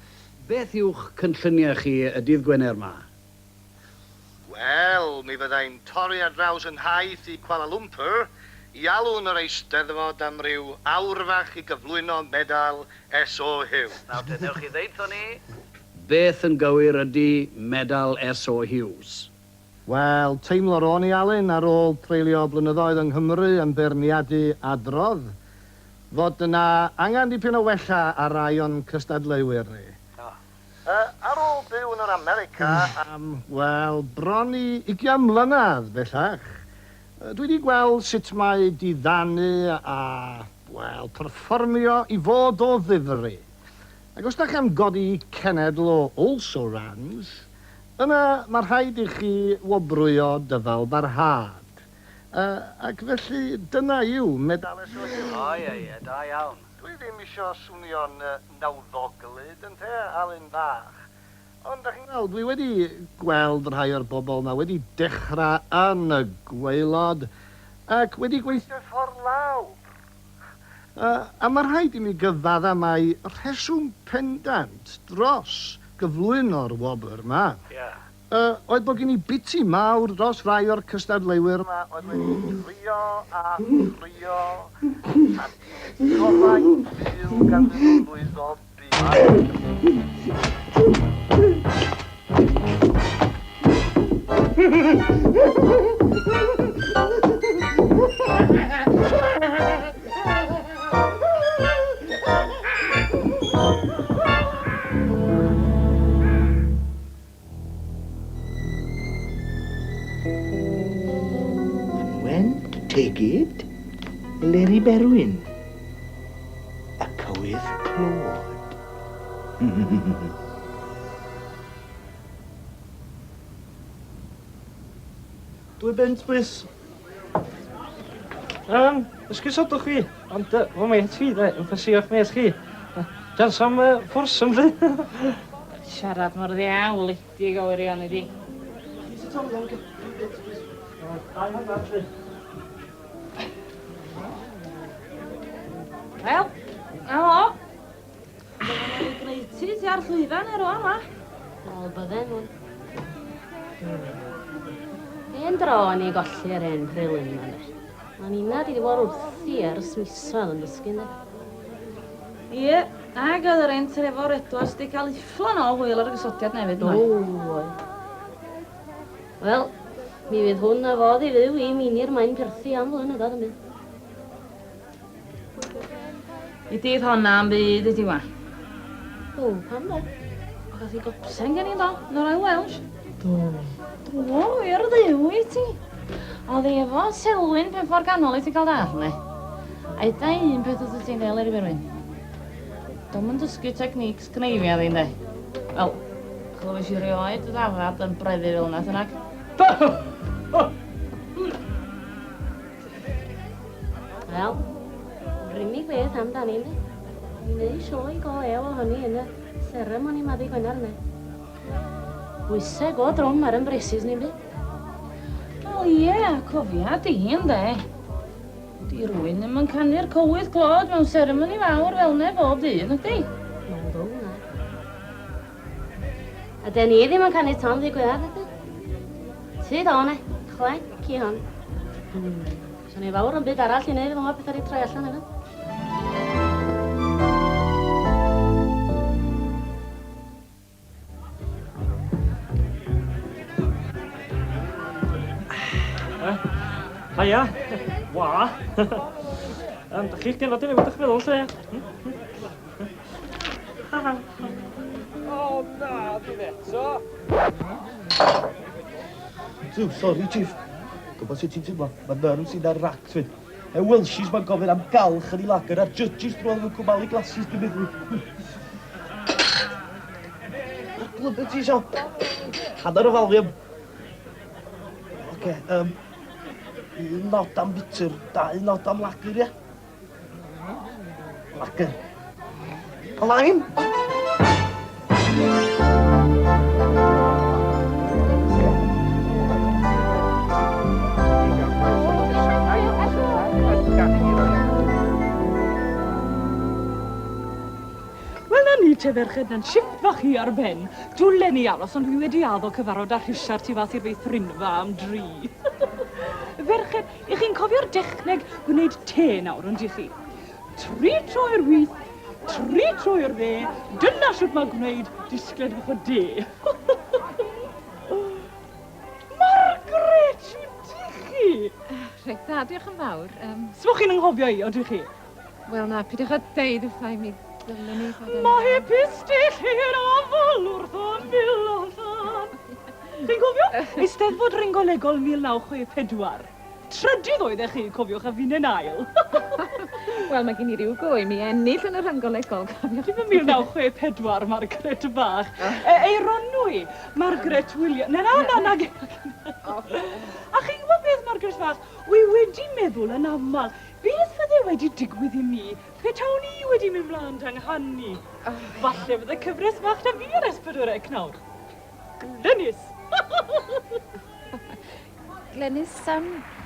beth yw'ch cynlluniau chi y dydd Gwener yma? Wel, mi fyddai'n torri ar draws yn haith i Kuala Lumpur i alw'n yr Eisteddfod am ryw awr fach i gyflwyno medal S.O. Hughes. Nawr, te ddewch chi ddeud ni, beth yn gywir ydy medal S.O. Hughes? Wel, teimlo ro'n i, Alun, ar ôl treulio blynyddoedd yng Nghymru yn berniadu adrodd, fod yna angen dipyn o wella ar rai o'n cystadleuwyr ni. Ar ôl byw yn yr America am, wel, bron i 20 mlynedd bellach, dwi wedi gweld sut mae diddanu a, wel, perfformio i fod o ddifri. Ac os da chi am godi cenedl o also rans, yna mae rhaid i chi wobrwyo dyfal barhad. Ac felly dyna yw medal S.O. Hughes. O ie, da iawn. Dwi ddim isio swnio'n nawddoglyd yn te, Alun bach. Ond da chi'n gweld, dwi wedi gweld rhai o'r bobl na wedi dechrau yn y gwaelod ac wedi gweithio ffordd lawr. A mae rhaid i mi gyfadda mai rheswm pendant dros gyflwyno'r wobr yma. Oedd bod gen i biti mawr dros rai o'r cystadleuwyr yma oedd wedi ffrio a ffrio a gofau ffil gan ddwyd o byd. Anwen, tegid, Eleri Berwyn, a cywydd clod. Dwy bent, bwys. Ysgusodwch chi, ond fy meit fi, yn ffysio'ch mes chi. Jan sam fforsym, rhi. Siarad mor ddiawledig o wirion i di. Wel, helo. Dyma ni'n gwneud ti ar llwyfan ar o'n ma. Wel, bydden nhw'n. Ein dro ni golli'r ein Llewelyn yma, ne. Mae'n unna di bod wrthi ar ysmisoedd yn dysgu, ne. Ie, ag oedd yr ein trefo redwas di cael ufflan o hwyl ar y gysodiad nefyd, O. Wel, mi fydd hwn a fod i fyw i mini'r mae'n perthi am flynyddoedd yn mynd. I dydd honna am byd i ti wa. O, pam do? Gath i gopsen gen i do, nôr o'i Welsh. Do. Do, i'r ddiw i ti. Oedd i efo Selwyn pen ffordd ganol i ti cael darne. A da un peth oedd ti'n gael Eleri Berwyn. Dom yn dysgu techniques gneifia ddi'n de. Wel, chlywys i rioed y ddafad yn breddu fel yna, thynag. Wel, yr unig beth amdani, ne. Mi'n neud sioe go lew o hynny yn y seremoni maddi Gwener, ne. Wyseg o drwm ar yn bresis ni'n byd. Wel ie, cofia di yn de. Di rwy'n ddim yn canu'r cywydd clod mewn seremoni fawr fel ne bob dyn, ydi? Wel, do, na. A den ni ddim yn canu Tom ddigwydd, ydy? Ti do, ne. Clec i hon. So ni fawr yn byd arall i neud yma beth ar ei troi allan efo. Haia, wa. Da chi'ch genod i newid eich meddwl, lle? O, na, ddim eto. Sori, Chief. Gwybod sut ti'n teimlo? Mae nerves sy'n ar rac, twyd. Welshis mae'n gofyn am galch yn ei lager a'r judges drwy oedd yn cwmalu glasses, dwi'n meddwl. Glwbyd ti isio? Hanner o volume. Oce, un nod am bitter, 2 nod am lager, ie? Lager. A lime? Wel, na ni te ferched na'n shift fach chi ar ben. Dwlen ni aros, ond dwi wedi addo cyfarfod â Rhishart i fath i'r feithrinfa am dri. Ferched, i chi'n cofio'r dechneg gwneud te nawr, ond i chi? 3 troi'r wyth, tri trwy'r dde, dyna sut mae gwneud disgled fach o de. Margaret, yw ti chi? Reit dda, diolch yn fawr. Sfwch chi'n anghofio I, ydych chi? Wel na, pidwch o deud wrthai mi ddylwn ni fod yn... Mae pistill i'r afol wrth o mil o llan. Chi'n cofio? Eisteddfod ringolegol 1964. Trydydd oedd chi, cofiwch, a fi'n yn ail. Wel, mae gen I ryw go I mi ennill yn y rhangolegol, cofiwch. Dim yn 1964, Margaret bach. Ei ronwy, Margaret William. Na. A chi'n gwybod beth, Margaret bach? Wi wedi meddwl yn aml, beth fydde wedi digwydd I mi? Petawn I wedi mynd mlaen yng Nghanu? Falle fydde cyfres bach na fi ar S4C nawr. Glenys. Glenys,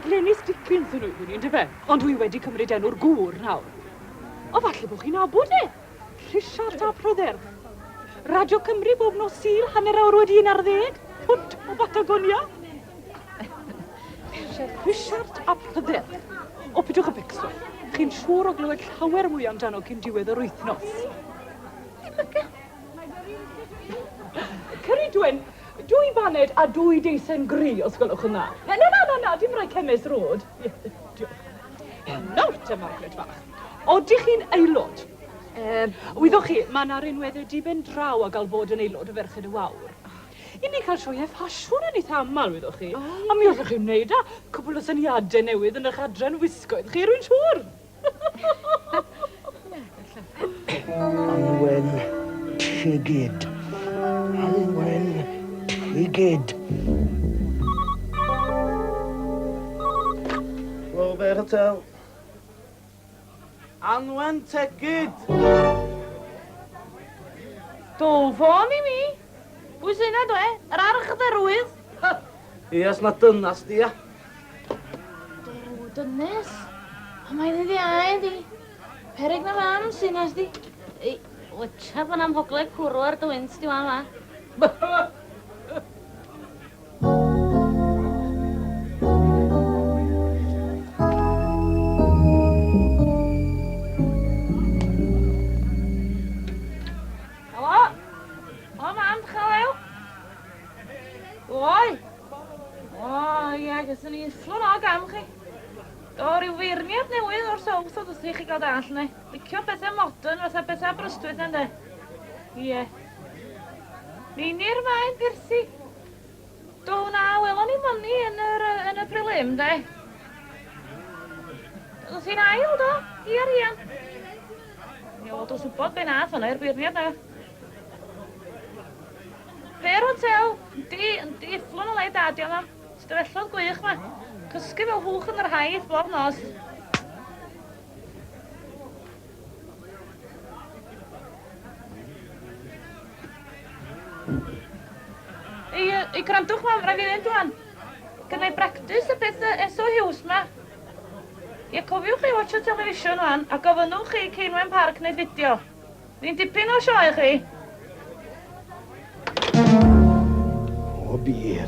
Glenys dipyn ddyn nhw ni, ynddo fe? Ond dwi wedi cymryd enw'r gŵr nawr. O falle bod chi'n abod e? Rhishart a Pryderth. Radio Cymru bob nos Sul, hanner awr wedi 11, pwnt o Batagonia. Rhishart a Pryderth. O, pidwch y becso. Chi'n siŵr o glywed llawer mwy amdano cyn diwedd yr wythnos. Cyri Dwen, 2 baned a 2 deisen gri, os gwelwch yn dda. Na, dim rai Cemes Road. Diolch. Nawr te, Margaret fach. Odych chi'n aelod? Wyddwch chi, mae yna'r unweddau diben draw a gael bod yn aelod o Ferched y Wawr. I ni cael sioe ffasiwn yn eitha aml, wyddwch chi. A mi oeddech chi'n wneud a cwbl o syniadau newydd yn eich adran wisgoedd chi, rwy'n siŵr. Anwen, tigid. Anwen, tigid. Robert Hotel. Anwen, tigid. Dofon I mi. Pwy sy'n nad we? Yr arch dderwydd? Ies na dynas di, ia. Dynes? O, mae'n iddi aed I. Perig na fan sy'n as di. Wytcha fan am hogle cwrw ar dy wyns di wan fa. Gysyn ni fflwn o gam chi. O, ryw feirniad newydd o'r South o ddysgu chi gael dall ne. Licio bethau modern fatha bethau brystwyth ynddo. Ie. Meinir mae'n Persi. Do na, welon ni moni yn y prelim, de. Dos i'n ail, do? I'r ian. Jo, dos wybod be nath hwnna i'r beirniad na. Fair Hotel. Di fflwn o le dadio na. Stafellodd gwych ma. Cysgu fel hwch yn yr haith bob nos. I grandwch mam, rai fi fynd rwan. Gynnau bractis y beth eso hiws ma. I cofiwch chi watch o television rwan a gofynnwch chi Ceinwen Park wneud fideo. Fi'n dipyn o sioe chi. O bir.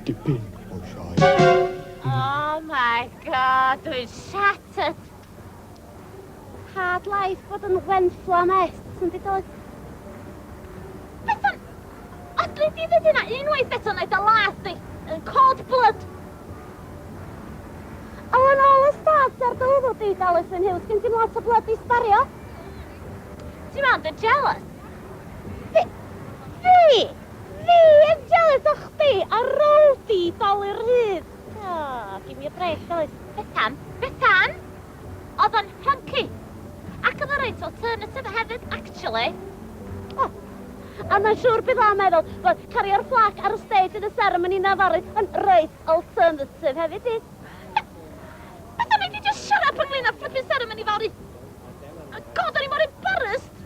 Dipyn o sioe. Oh my god, dwi'n shattered. Hard life bod yn wenfflo est, sy'n didol. Bethan, os dwi di ddod yna unwaith eto wneud y lath di, yn cold blood. O, yn ôl y start ar dylwyddo di, Delyth Hughes, gen ti'n lot o blood i sbario? Ti'n mewn, dwi'n jealous. Fi yn jealous o chdi ar rôl di doli'r hyd. Oh, give me a break, Delyth. Bethan? Oedd o'n hunky. Ac oedd o'n reit alternative hefyd, actually. Oh, a mae'n siŵr bydd o'n meddwl bod cario'r fflac ar y stage yn y ceremony na fory yn reit alternative hefyd is. Bethan, nei di just shut up ynglyn â'r flipping ceremony fory. God, o'n i mor embarrassed.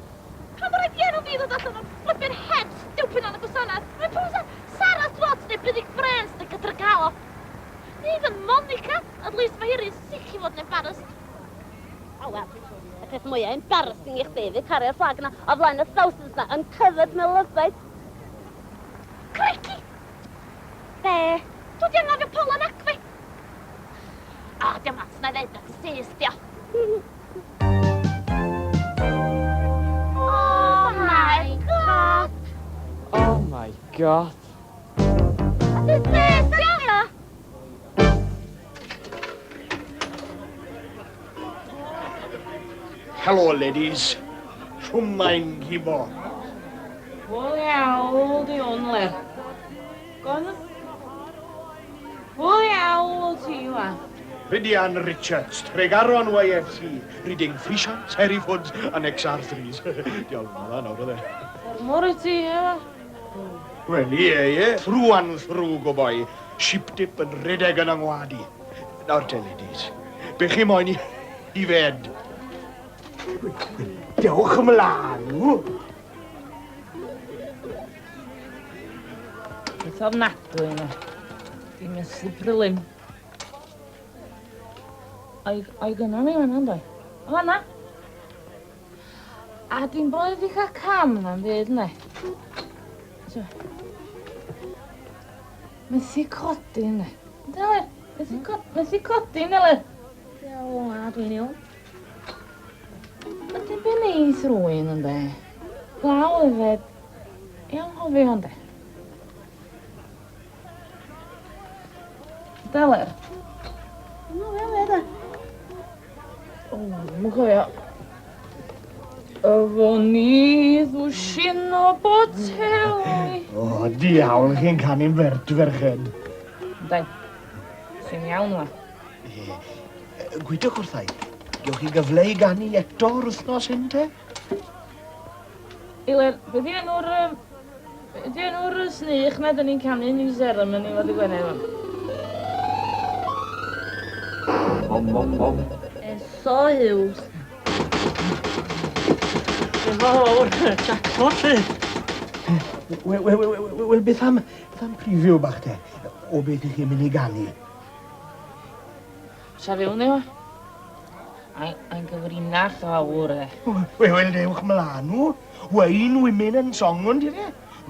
Pan mor rhaid enw fi ddod allan o'r flipping head stupid o'n y gwasanaeth. Mae'n pwys Sarah Throts neu Briddick Brains neu Gydragalo. Even Monica, at least mae hi'n sic I fod yn embarrassed. O wel, y peth mwyaf embarrassing I chdi fi cario'r fflag yna o flaen y thousands na yn cyfyd mewn lyfbaith. Crikey! Be? Dwi di anghofio Paula nac fi. O, dim at na ddeud at y sis, dio. God. Hello, ladies. Shwmain gibo. Wel iawn, di hwn, le. Gon? Wel iawn, ti wa. Rydian Richards, Tregaron YFC, reading Rhishart, Hereford and XR3s. Diolch yn dda nawr, oedd e. Mor i ti, e? Wel, ie. Rwan ffrw, go boi. Ship dip yn redeg yn angwadi. Nawr te, ladies. Be chi moyn i fed? Dewch ymlaen, nhw. Beth ofnadwy yna. Di mesu prylim. O'i gynno ni fanna, ynddo? O, fanna. A di'n bod i cael cam yna'n byd, ne? Methu codi, ne? Dyle, methu codi, Nele. Iawn, a dwi'n iawn. Ydy be neith rwy'n, ynddo? Glaw yfed. Iawn hofio, ynddo? Deler. No, fe, da. O, mwyn cofio. Efo ni ddwsin o boteli. O, diawl, chi'n canu'n ferched. Dau, sy'n iawn yma. Gwydwch wrthai, gewch chi gyfle i ganu eto o'r wythnos hyn te? Iler, beth ydi enw'r snych na dyn ni'n canu New Ceremony fod y Gwenedd yma? So Hughes. Efo o'r jackpot, le. Wel, beth am preview bach te, o beth i chi'n mynd i ganu? Sa fewn yma? A'n gyfrinach awr, e. Wel, dewch mlaen nhw. Wine, women and song, ond i fe?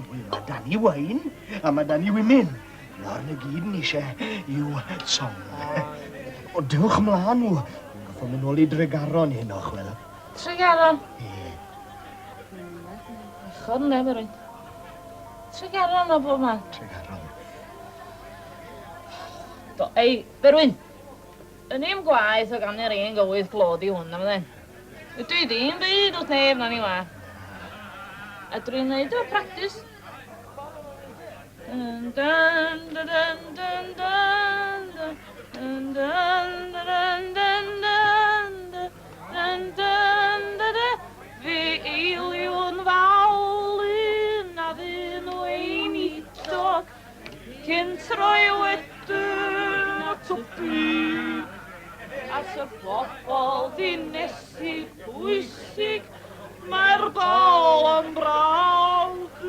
Mae Dani wine, a mae Dani women. Nawr na gyd ni eisiau yw song. O, dewch mlaen nhw. Goffo mynd ôl i Dregaron hyn o'ch, wel. Tregaron? Ie. Chod yn efo rhaid. Tregaron o bob man? Tregaron. Do, ei, Berwyn. Yn i'm gwaith o gan i'r un gywydd glod i hwn am ddyn. Dwi ddim byd wrth neb na ni wa. A dwi'n neud o'r practis. Dun dun dun dun dun dun dun dun dun dun dun dun. Fi eiliwn fawlun a ddyn o ein i dog cyn troi wedyn o tŵpi. A sy'r bobl dinesu bwysig, mae'r dol yn brawd,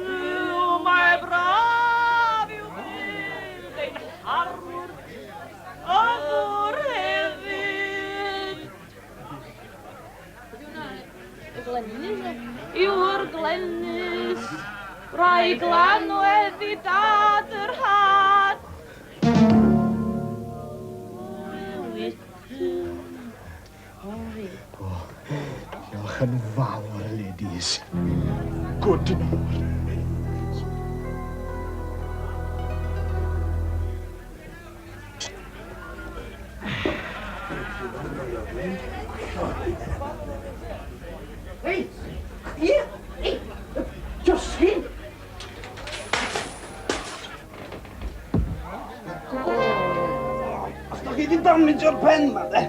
mae braf i'w bydd ein harwr o ddwr hefyd. Yw'r Glenys, rai glanwedd i dad yr had. Diolch yn fawr, ladies. Good night. Hey, Justin! Os da chi di damage o'r pen ma, de?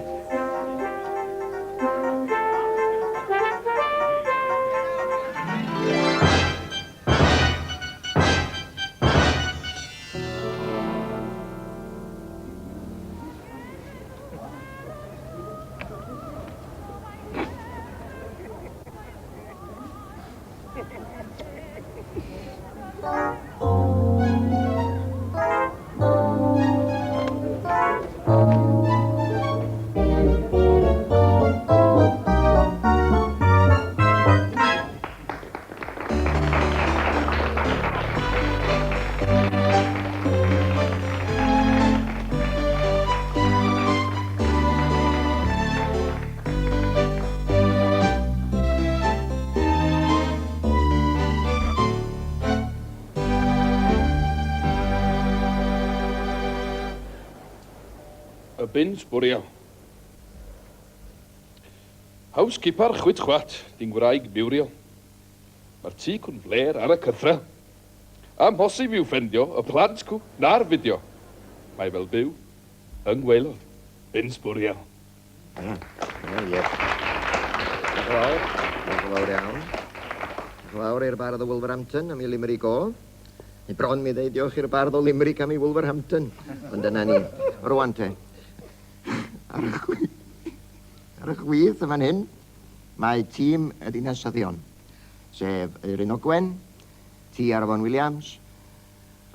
bin sbwriel. Housekeeper chwyd chwat, di'n gwraig biwriel. Mae'r tŷ cwn fler ar y cythra. Am hosib i'w ffendio, y plant cw na'r fideo. Mae fel byw yng Ngweilod, bin sbwriel. Ie. Diolch yn fawr iawn. Diolch yn fawr i'r bardd o Wolverhampton am i Limerick o. I bron mi ddeud diolch i'r bardd o Limerick am i Wolverhampton. Ond dyna ni. Rwan te. Ar y chwydd yma'n hyn, mae tîm y dinasyddion, sef yr Unogwen, T. Arfon Williams,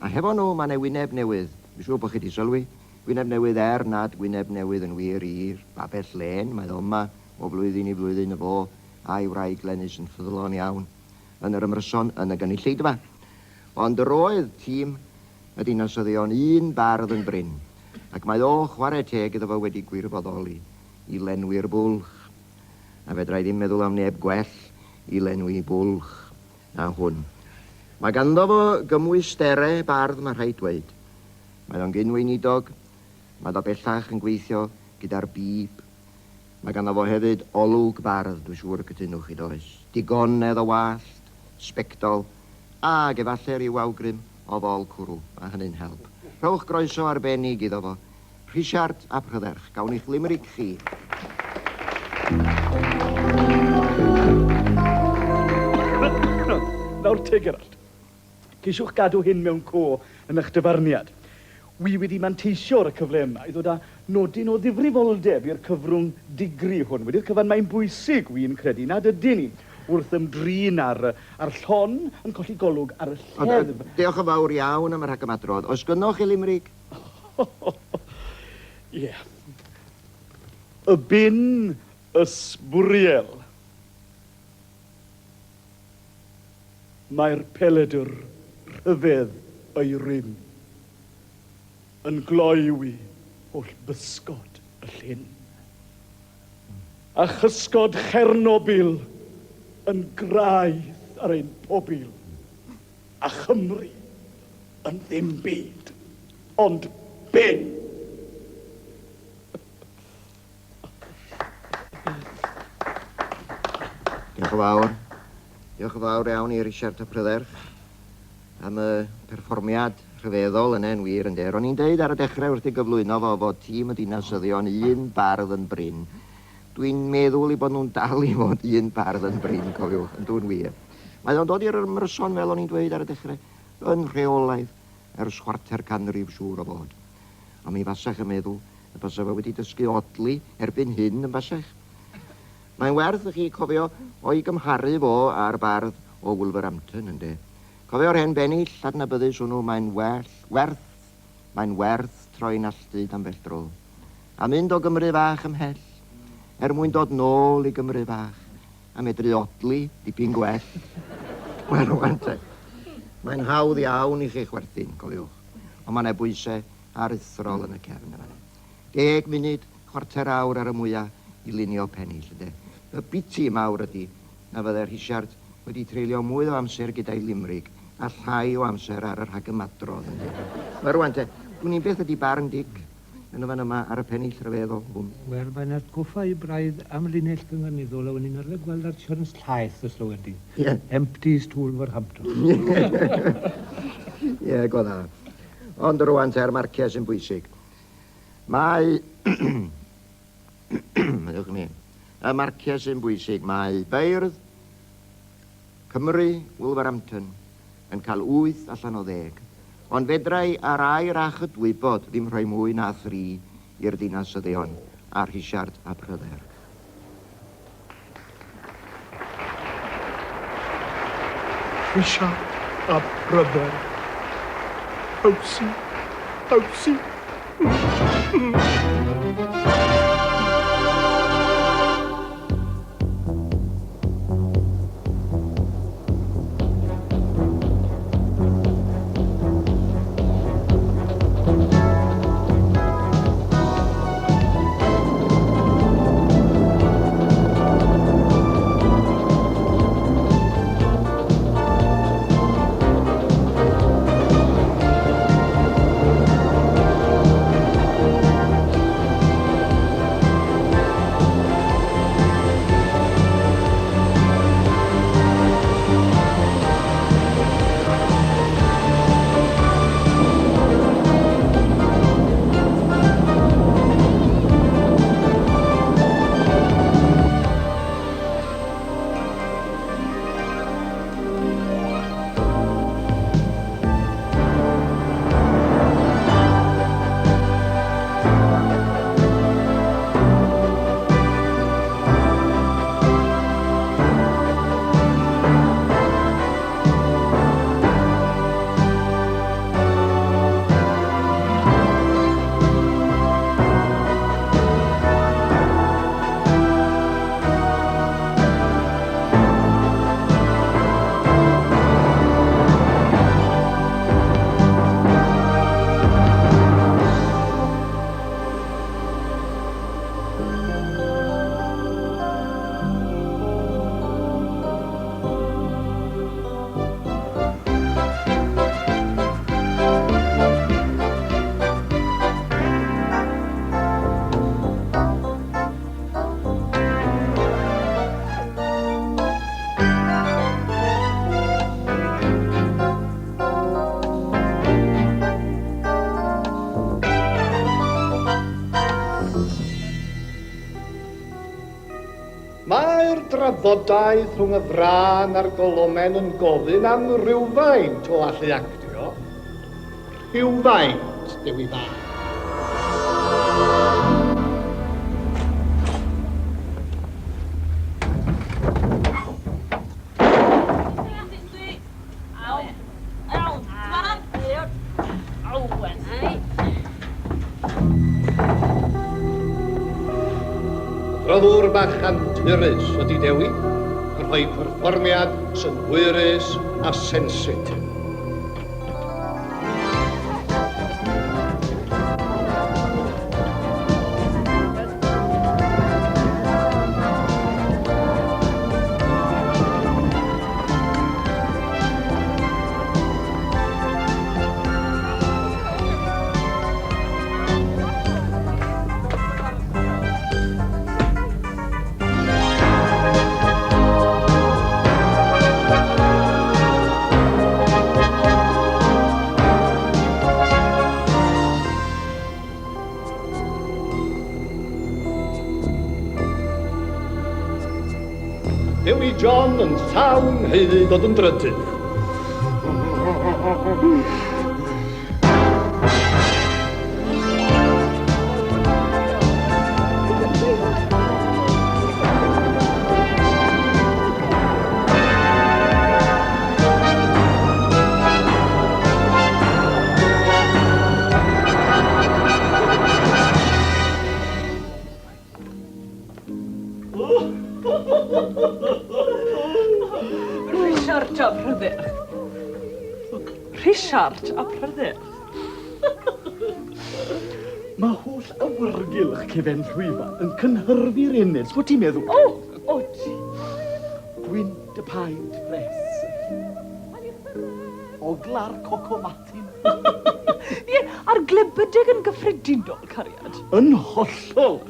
a hefo nhw mae yna wyneb newydd. Dwi'n siŵr bod chi wedi sylwi. Wyneb newydd nad wyneb newydd yn wir i'r babell len. Mae yma o flwyddyn i flwyddyn y fo a'i wraig Glenys yn ffyddlon iawn yn yr ymryson yn y gynulleidfa. Ond yr oedd tîm y dinasyddion un bardd yn bryn, ac mae o chwarae teg iddo fo wedi gwirfoddoli i lenwi'r bwlch. A fedra i ddim meddwl am neb gwell i lenwi bwlch na hwn. Mae ganddo fo gymwysterau bardd mae rhaid dweud. Mae o'n gynweinidog, mae o bellach yn gweithio gyda'r bib. Mae ganddo fo hefyd olwg bardd, dwi'n siŵr y cytunwch i does. Digonedd o wallt, sbectol, ac efallai ryw awgrym o fol cwrw, a hynny'n help. Rhowch groeso arbennig iddo fo. Rhishart a Prydderch, gawn i'ch Limerick chi. Nawr te, Geralt. Ceisiwch gadw hyn mewn co yn eich dyfarniad. Wi wedi manteisio'r y cyfle yma i ddod â nodyn o ddifrifoldeb i'r cyfrwng digri hwn. Wedi'r cyfan mae'n bwysig wi'n credu nad ydyn ni wrth ymdrin ar llon yn colli golwg ar y lleddf. Diolch yn fawr iawn am yr rhagymadrodd. Oes gynnoch chi Limerick? Ie. Y bin ysbwriel. Mae'r peledr rhyfedd ei rym yn gloiwi oll bysgod y llyn. A chysgod Chernobyl yn graeth ar ein pobil. A Chymru yn ddim byd, ond bin. Diolch yn fawr. Diolch yn fawr iawn i Rhishart a Prydderch am y perfformiad rhyfeddol yn wir yn der. O'n i'n deud ar y dechrau wrth i gyflwyno fo fod tîm y dinasyddion un bardd yn bryn. Dwi'n meddwl i bod nhw'n dal i fod un bardd yn bryn, cofiwch, yn dŵn wir. Mae o'n dod i'r ymryson fel o'n i'n dweud ar y dechrau yn rheolaidd ers chwarter canrif siŵr o fod. Ond mi fasach yn meddwl y basa fe wedi dysgu odli erbyn hyn yn basach. Mae'n werth i chi cofio o'i gymharu fo a'r bardd o Wolverhampton, ynddo. Cofio'r hen bennill adnabyddus hwnnw, mae'n werth troi'n alltyd am bell dro. A mynd o Gymru fach ymhell, mwyn dod nôl i Gymru fach, a medru odli dipyn gwell. Wel, rwan te. Mae'n hawdd iawn i chi chwerthin, cofiwch. Ond mae'n bwysau aruthrol yn y cefn yma. 10 munud, chwarter awr ar y mwyaf i lunio pennill, ynddo. Y biti mawr ydi, na fydde'r Rhishart wedi treulio mwy o amser gyda'i Limerick a llai o amser ar yr rhagymadrodd. Mae rwan te, dwi'n ni'n beth ydi barn dig yn y fan yma ar y pennill rhyfeddol hwn. Wel, mae'n atgoffa i braidd am linell gynganyddol a wyn i'n arfer gweld ar Sions llaeth ys Llewelyn. Ie. Empties Wolverhampton. Ie, go dda. Ond rwan te, ar marciau sy'n bwysig. Mae... Meddwch mi. Y marciau sy'n bwysig, mae beirdd Cymru, Wolverhampton, yn cael 8 allan o 10. Ond fedrai ar air a chydwybod ddim rhoi mwy na 3 i'r dinasyddion a Rhishart a Prydderch. Rhishart a Prydderch. Hawsi, hawsi. trafodaeth rhwng y fran a'r golomen yn gofyn am rhywfaint o allu actio. Rhywfaint, dewi bach. Roddwr bach anturus wedi dewi yn rhoi perfformiad sy'n hwyrus a sensitif. Dewi John yn llawn hyd oedd yn drydydd. Rhishart a Pryder. Rhishart a Pryder. Mae holl awyrgylch cefen llwyfa yn cynhyrfu'r ened, sgwt ti'n meddwl? O ti. Gwynt y paent fres. Ogla'r cocomatin. Ie, a'r glebydeg yn gyffredinol, cariad. Yn hollol.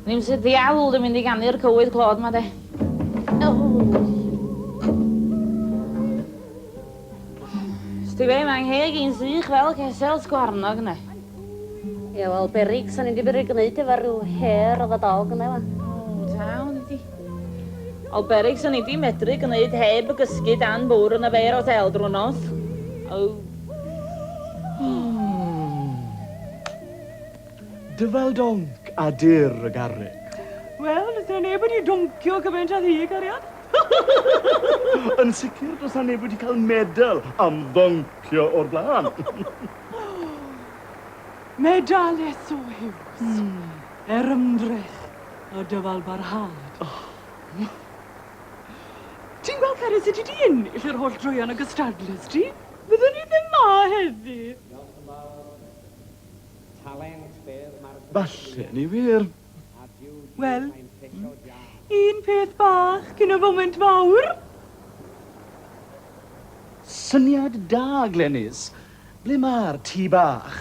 Ni'n sydd ddiawl yn mynd i gannu'r cywydd clod ma de. Sti fe, mae'n heg i'n sych fel cesel sgwarnog yna. Ie, wel, berig, sa'n ni'n berig gwneud efo rhyw her o ddadog yna, wa. Tawn i di. O berig sa'n ni di medru gwneud heb y gysgu dan bwr yn y fer o tel drwy nos. Dyfal donc a dir y garreg. Wel, nes yna neb wedi doncio cyfeint a ddi, cariad. Yn sicr, does na neb wedi cael medal am ddoncio o'r blaen. Medales o hiws. Ymdrech o dyfal barhad. Ti'n gweld Caryl sut ti di ennill yr holl droion y gystadlys ti? Byddwn ni ddim ma heddi. Falle ni wir. Wel, un peth bach cyn y foment fawr. Syniad da, Glenys. Ble mae'r tŷ bach?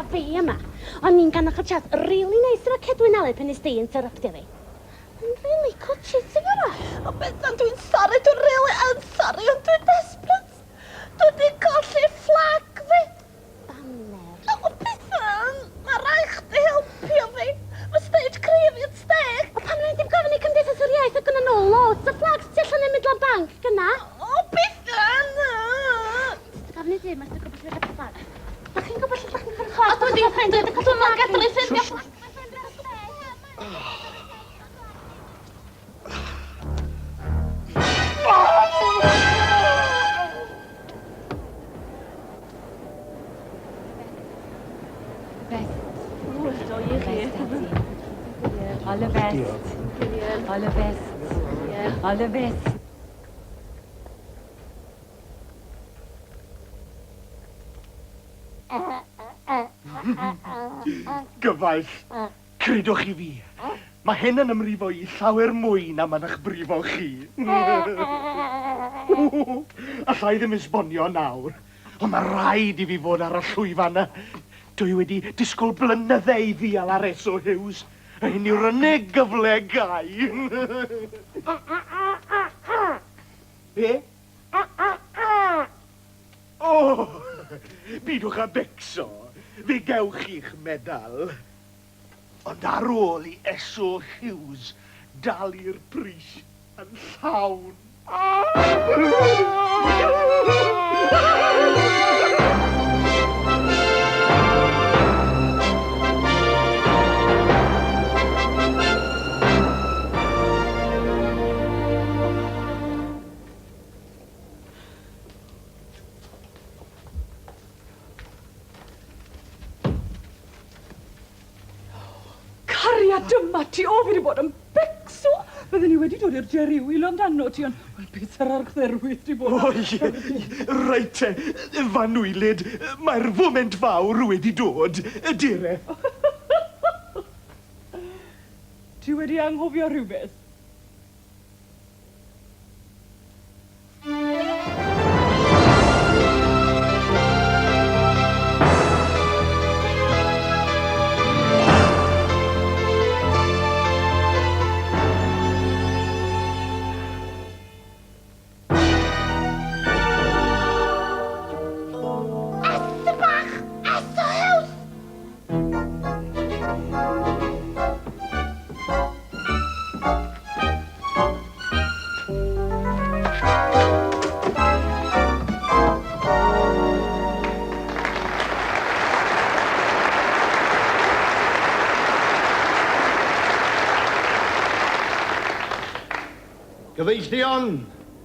Fi yma, o'n i'n gan o'ch chat really nice efo Cedwyn Aled pen nes di interruptio fi. Yn really coaching yma. O Bethan, dwi'n sorry, dwi'n really yn sorry, ond dwi'n desperate. Dwi wedi colli fflag fi. Banner. O Bethan, mae rai chdi helpio fi. Mae stage criw i'n steg. O pan rhaid i'n gofyn i Cymdeithas yr Iaith ac yna nhw loads o flags tu allan yn Midland Bank gyna. O Bethan! Gofyn i di, mae'n styr gwybod fi'n rhaid flag. Da chi'n gwybod lle da chi'n cael O, dwi'n di ffeindio, dwi'n ma'n gadw i ffeindio. All the best. All the best. All the best. Gyfaill, credwch i fi. Mae hyn yn ymrifo i llawer mwy na ma'n eich brifo chi. Alla i ddim esbonio nawr, ond mae rhaid i fi fod ar y llwyfan yna. Dwi wedi disgwyl blynydde i ddial ar Eso Hughes. A hyn yw'r unig gyfle gai. Be? O, bidwch a becso. Fe gewch chi'ch medal. Ond ar ôl i Eso Hughes dal i'r pris yn llawn. Cariad dyma ti, o, fi wedi bod yn becso. Bydden ni wedi dod i'r Llewelyn amdano ti, ond wel, beth yr archdderwydd wedi bod. O, ie, reit te, fanwylid, mae'r foment fawr wedi dod, dire. Ti wedi anghofio rhywbeth? Gyfeillion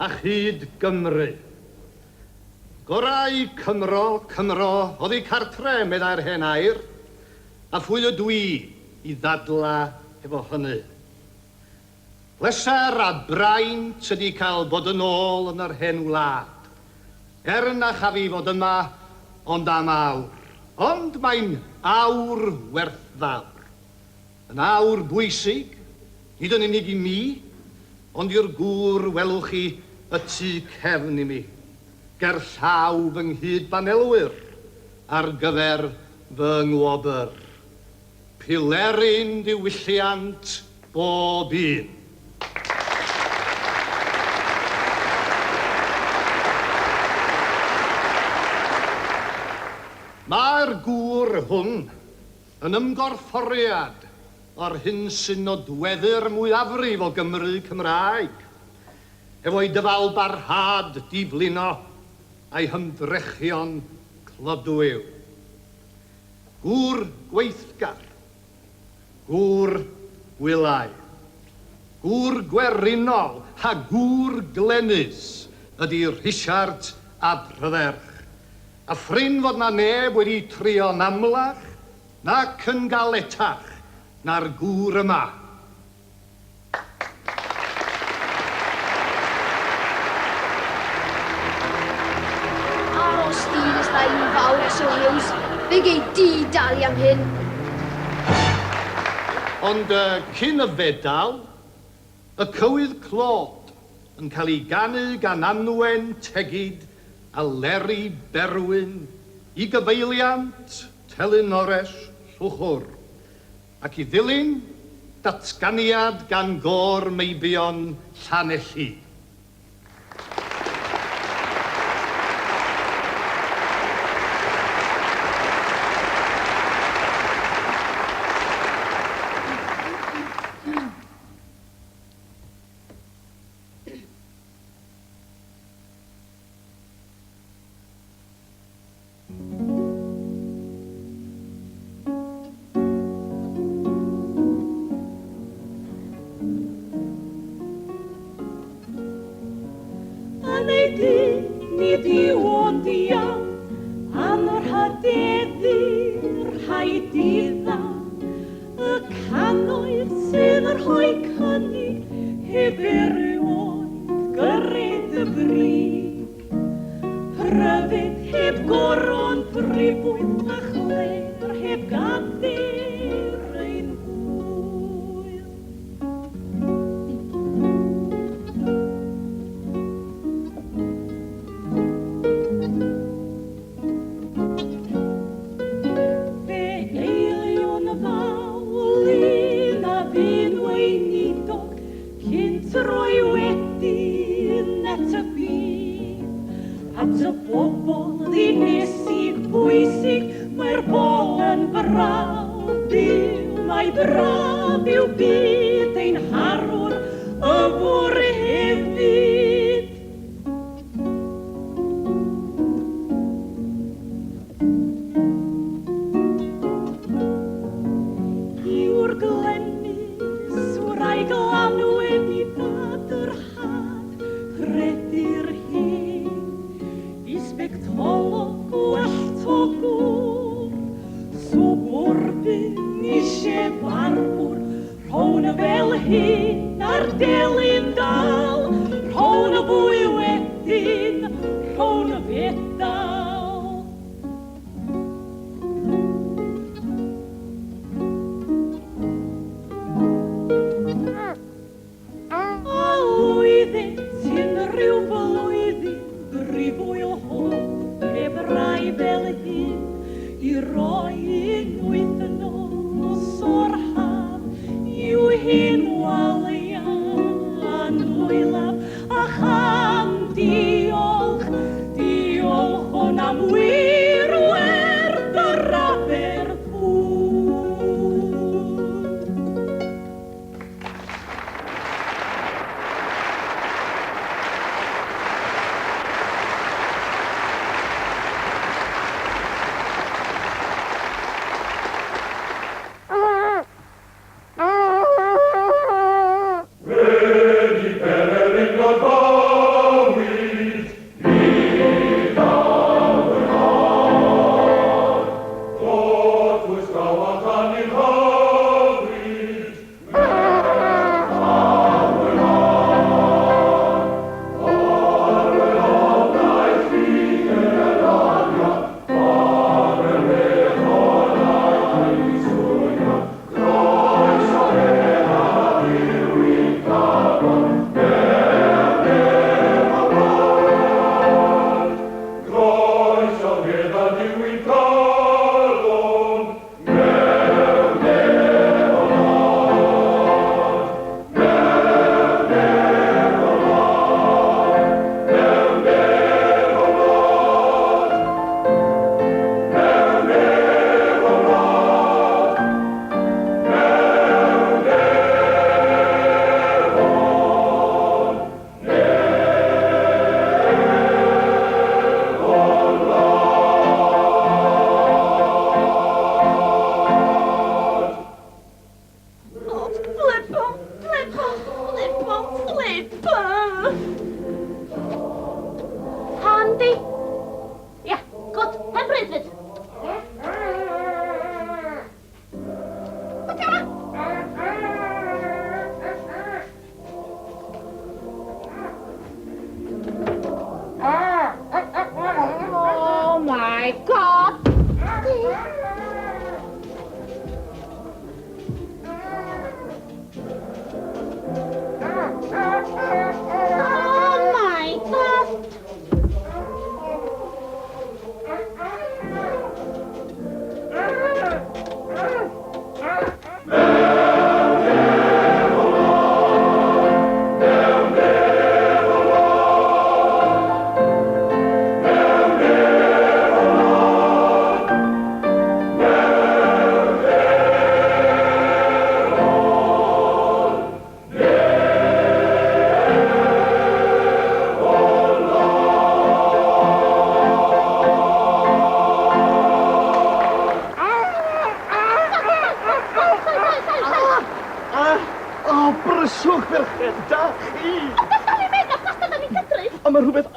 a chyd Gymru. Gorau Cymro, oedd ei cartre meddai'r hen air, a phwy ydw i i ddadla efo hynny. Pleser a braint ydi cael bod yn ôl yn yr hen wlad. Na chaf i fod yma, ond am awr. Ond mae'n awr werthfawr. Yn awr bwysig, nid yn unig i mi, ond i'r gŵr welwch chi y tu cefn i mi, gerllaw fy nghyd banelwyr ar gyfer fy ngwobr. Pilerin diwylliant bob un. Mae'r gŵr hwn yn ymgorfforiad o'r hyn sy'n nodweddu'r mwyafrif o Gymru Cymraeg, efo'i dyfal barhad diflino a'i hymdrechion clodwyw. Gŵr gweithgar, gŵr wylau, gŵr gwerinol a gŵr Glenys ydi Rhishart a Brydderch. A ffrin fod na neb wedi trio namlach nac yn galetach na'r gŵr yma. Aros di nes da un fawr Eso Hughes. Fe gei di dalu am hyn. Ond cyn y fedal, y cywydd clod yn cael ei ganu gan Anwen tegid a Eleri Berwyn i gyfeiliant Telynores Llwchwr, ac i ddilyn datganiad gan gor meibion Llanelli. troi wedyn et y byd at y bobl ddinesig bwysig mae'r bol yn braf byw mae braf yw byd ein harwr y fwr hefyd yw'r Glenys wraig Anwen i ddad yr had credir hyn i sbectolog gwallt o gŵr swbwrbyn eisiau barbwr rhown y fel hyn ar delyn dal rhown y fwy wedyn rhown y fedal a lwyddynt unrhyw flwyddyn grifwyl hwn heb rai fel hyn i roi unwaith yn nos o'r haf yw hyn walian nwylaf a cham diolch diolch o'n am wir werth yr aber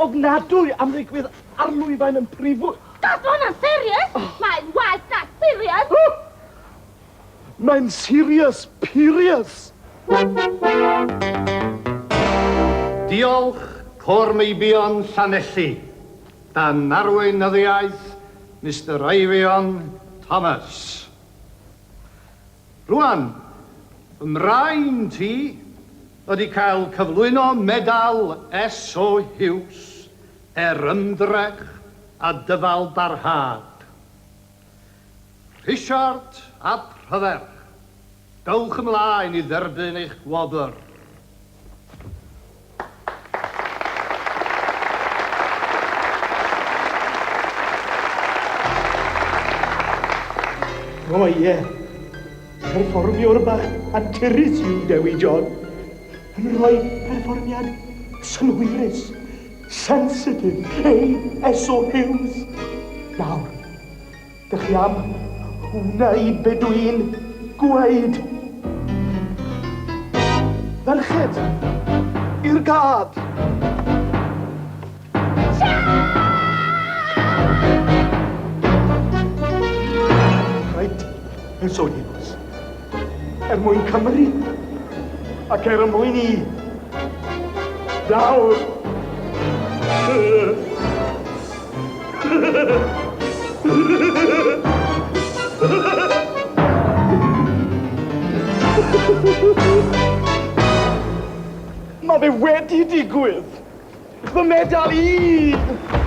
ofnadwy am ddigwydd ar lwyfain yn prifwr. Das ma' hwnna'n serious? Mae'n waith na serious? Mae'n serious, perious. Diolch Cormeibion Llanelli, dan arweinyddiaeth Mr Eifion Thomas. Rwan, ymraen ti wedi cael cyflwyno medal S.O. Hughes ymdrech a dyfal barhad. Rhishart a Pryferch, dowch ymlaen i dderbyn eich gwobr. O ie, perfformiwr bach anturus yw Dewi John. Yn rhoi perfformiad synhwyrus, sensitif, SOHs. Nawr, dych chi am wneud be dwi'n gweud. Ferched, i'r gad. Rhaid, SOHs. Mwyn Cymru, ac mwyn i. Nawr. Mae fe wedi digwydd. Fy medal i!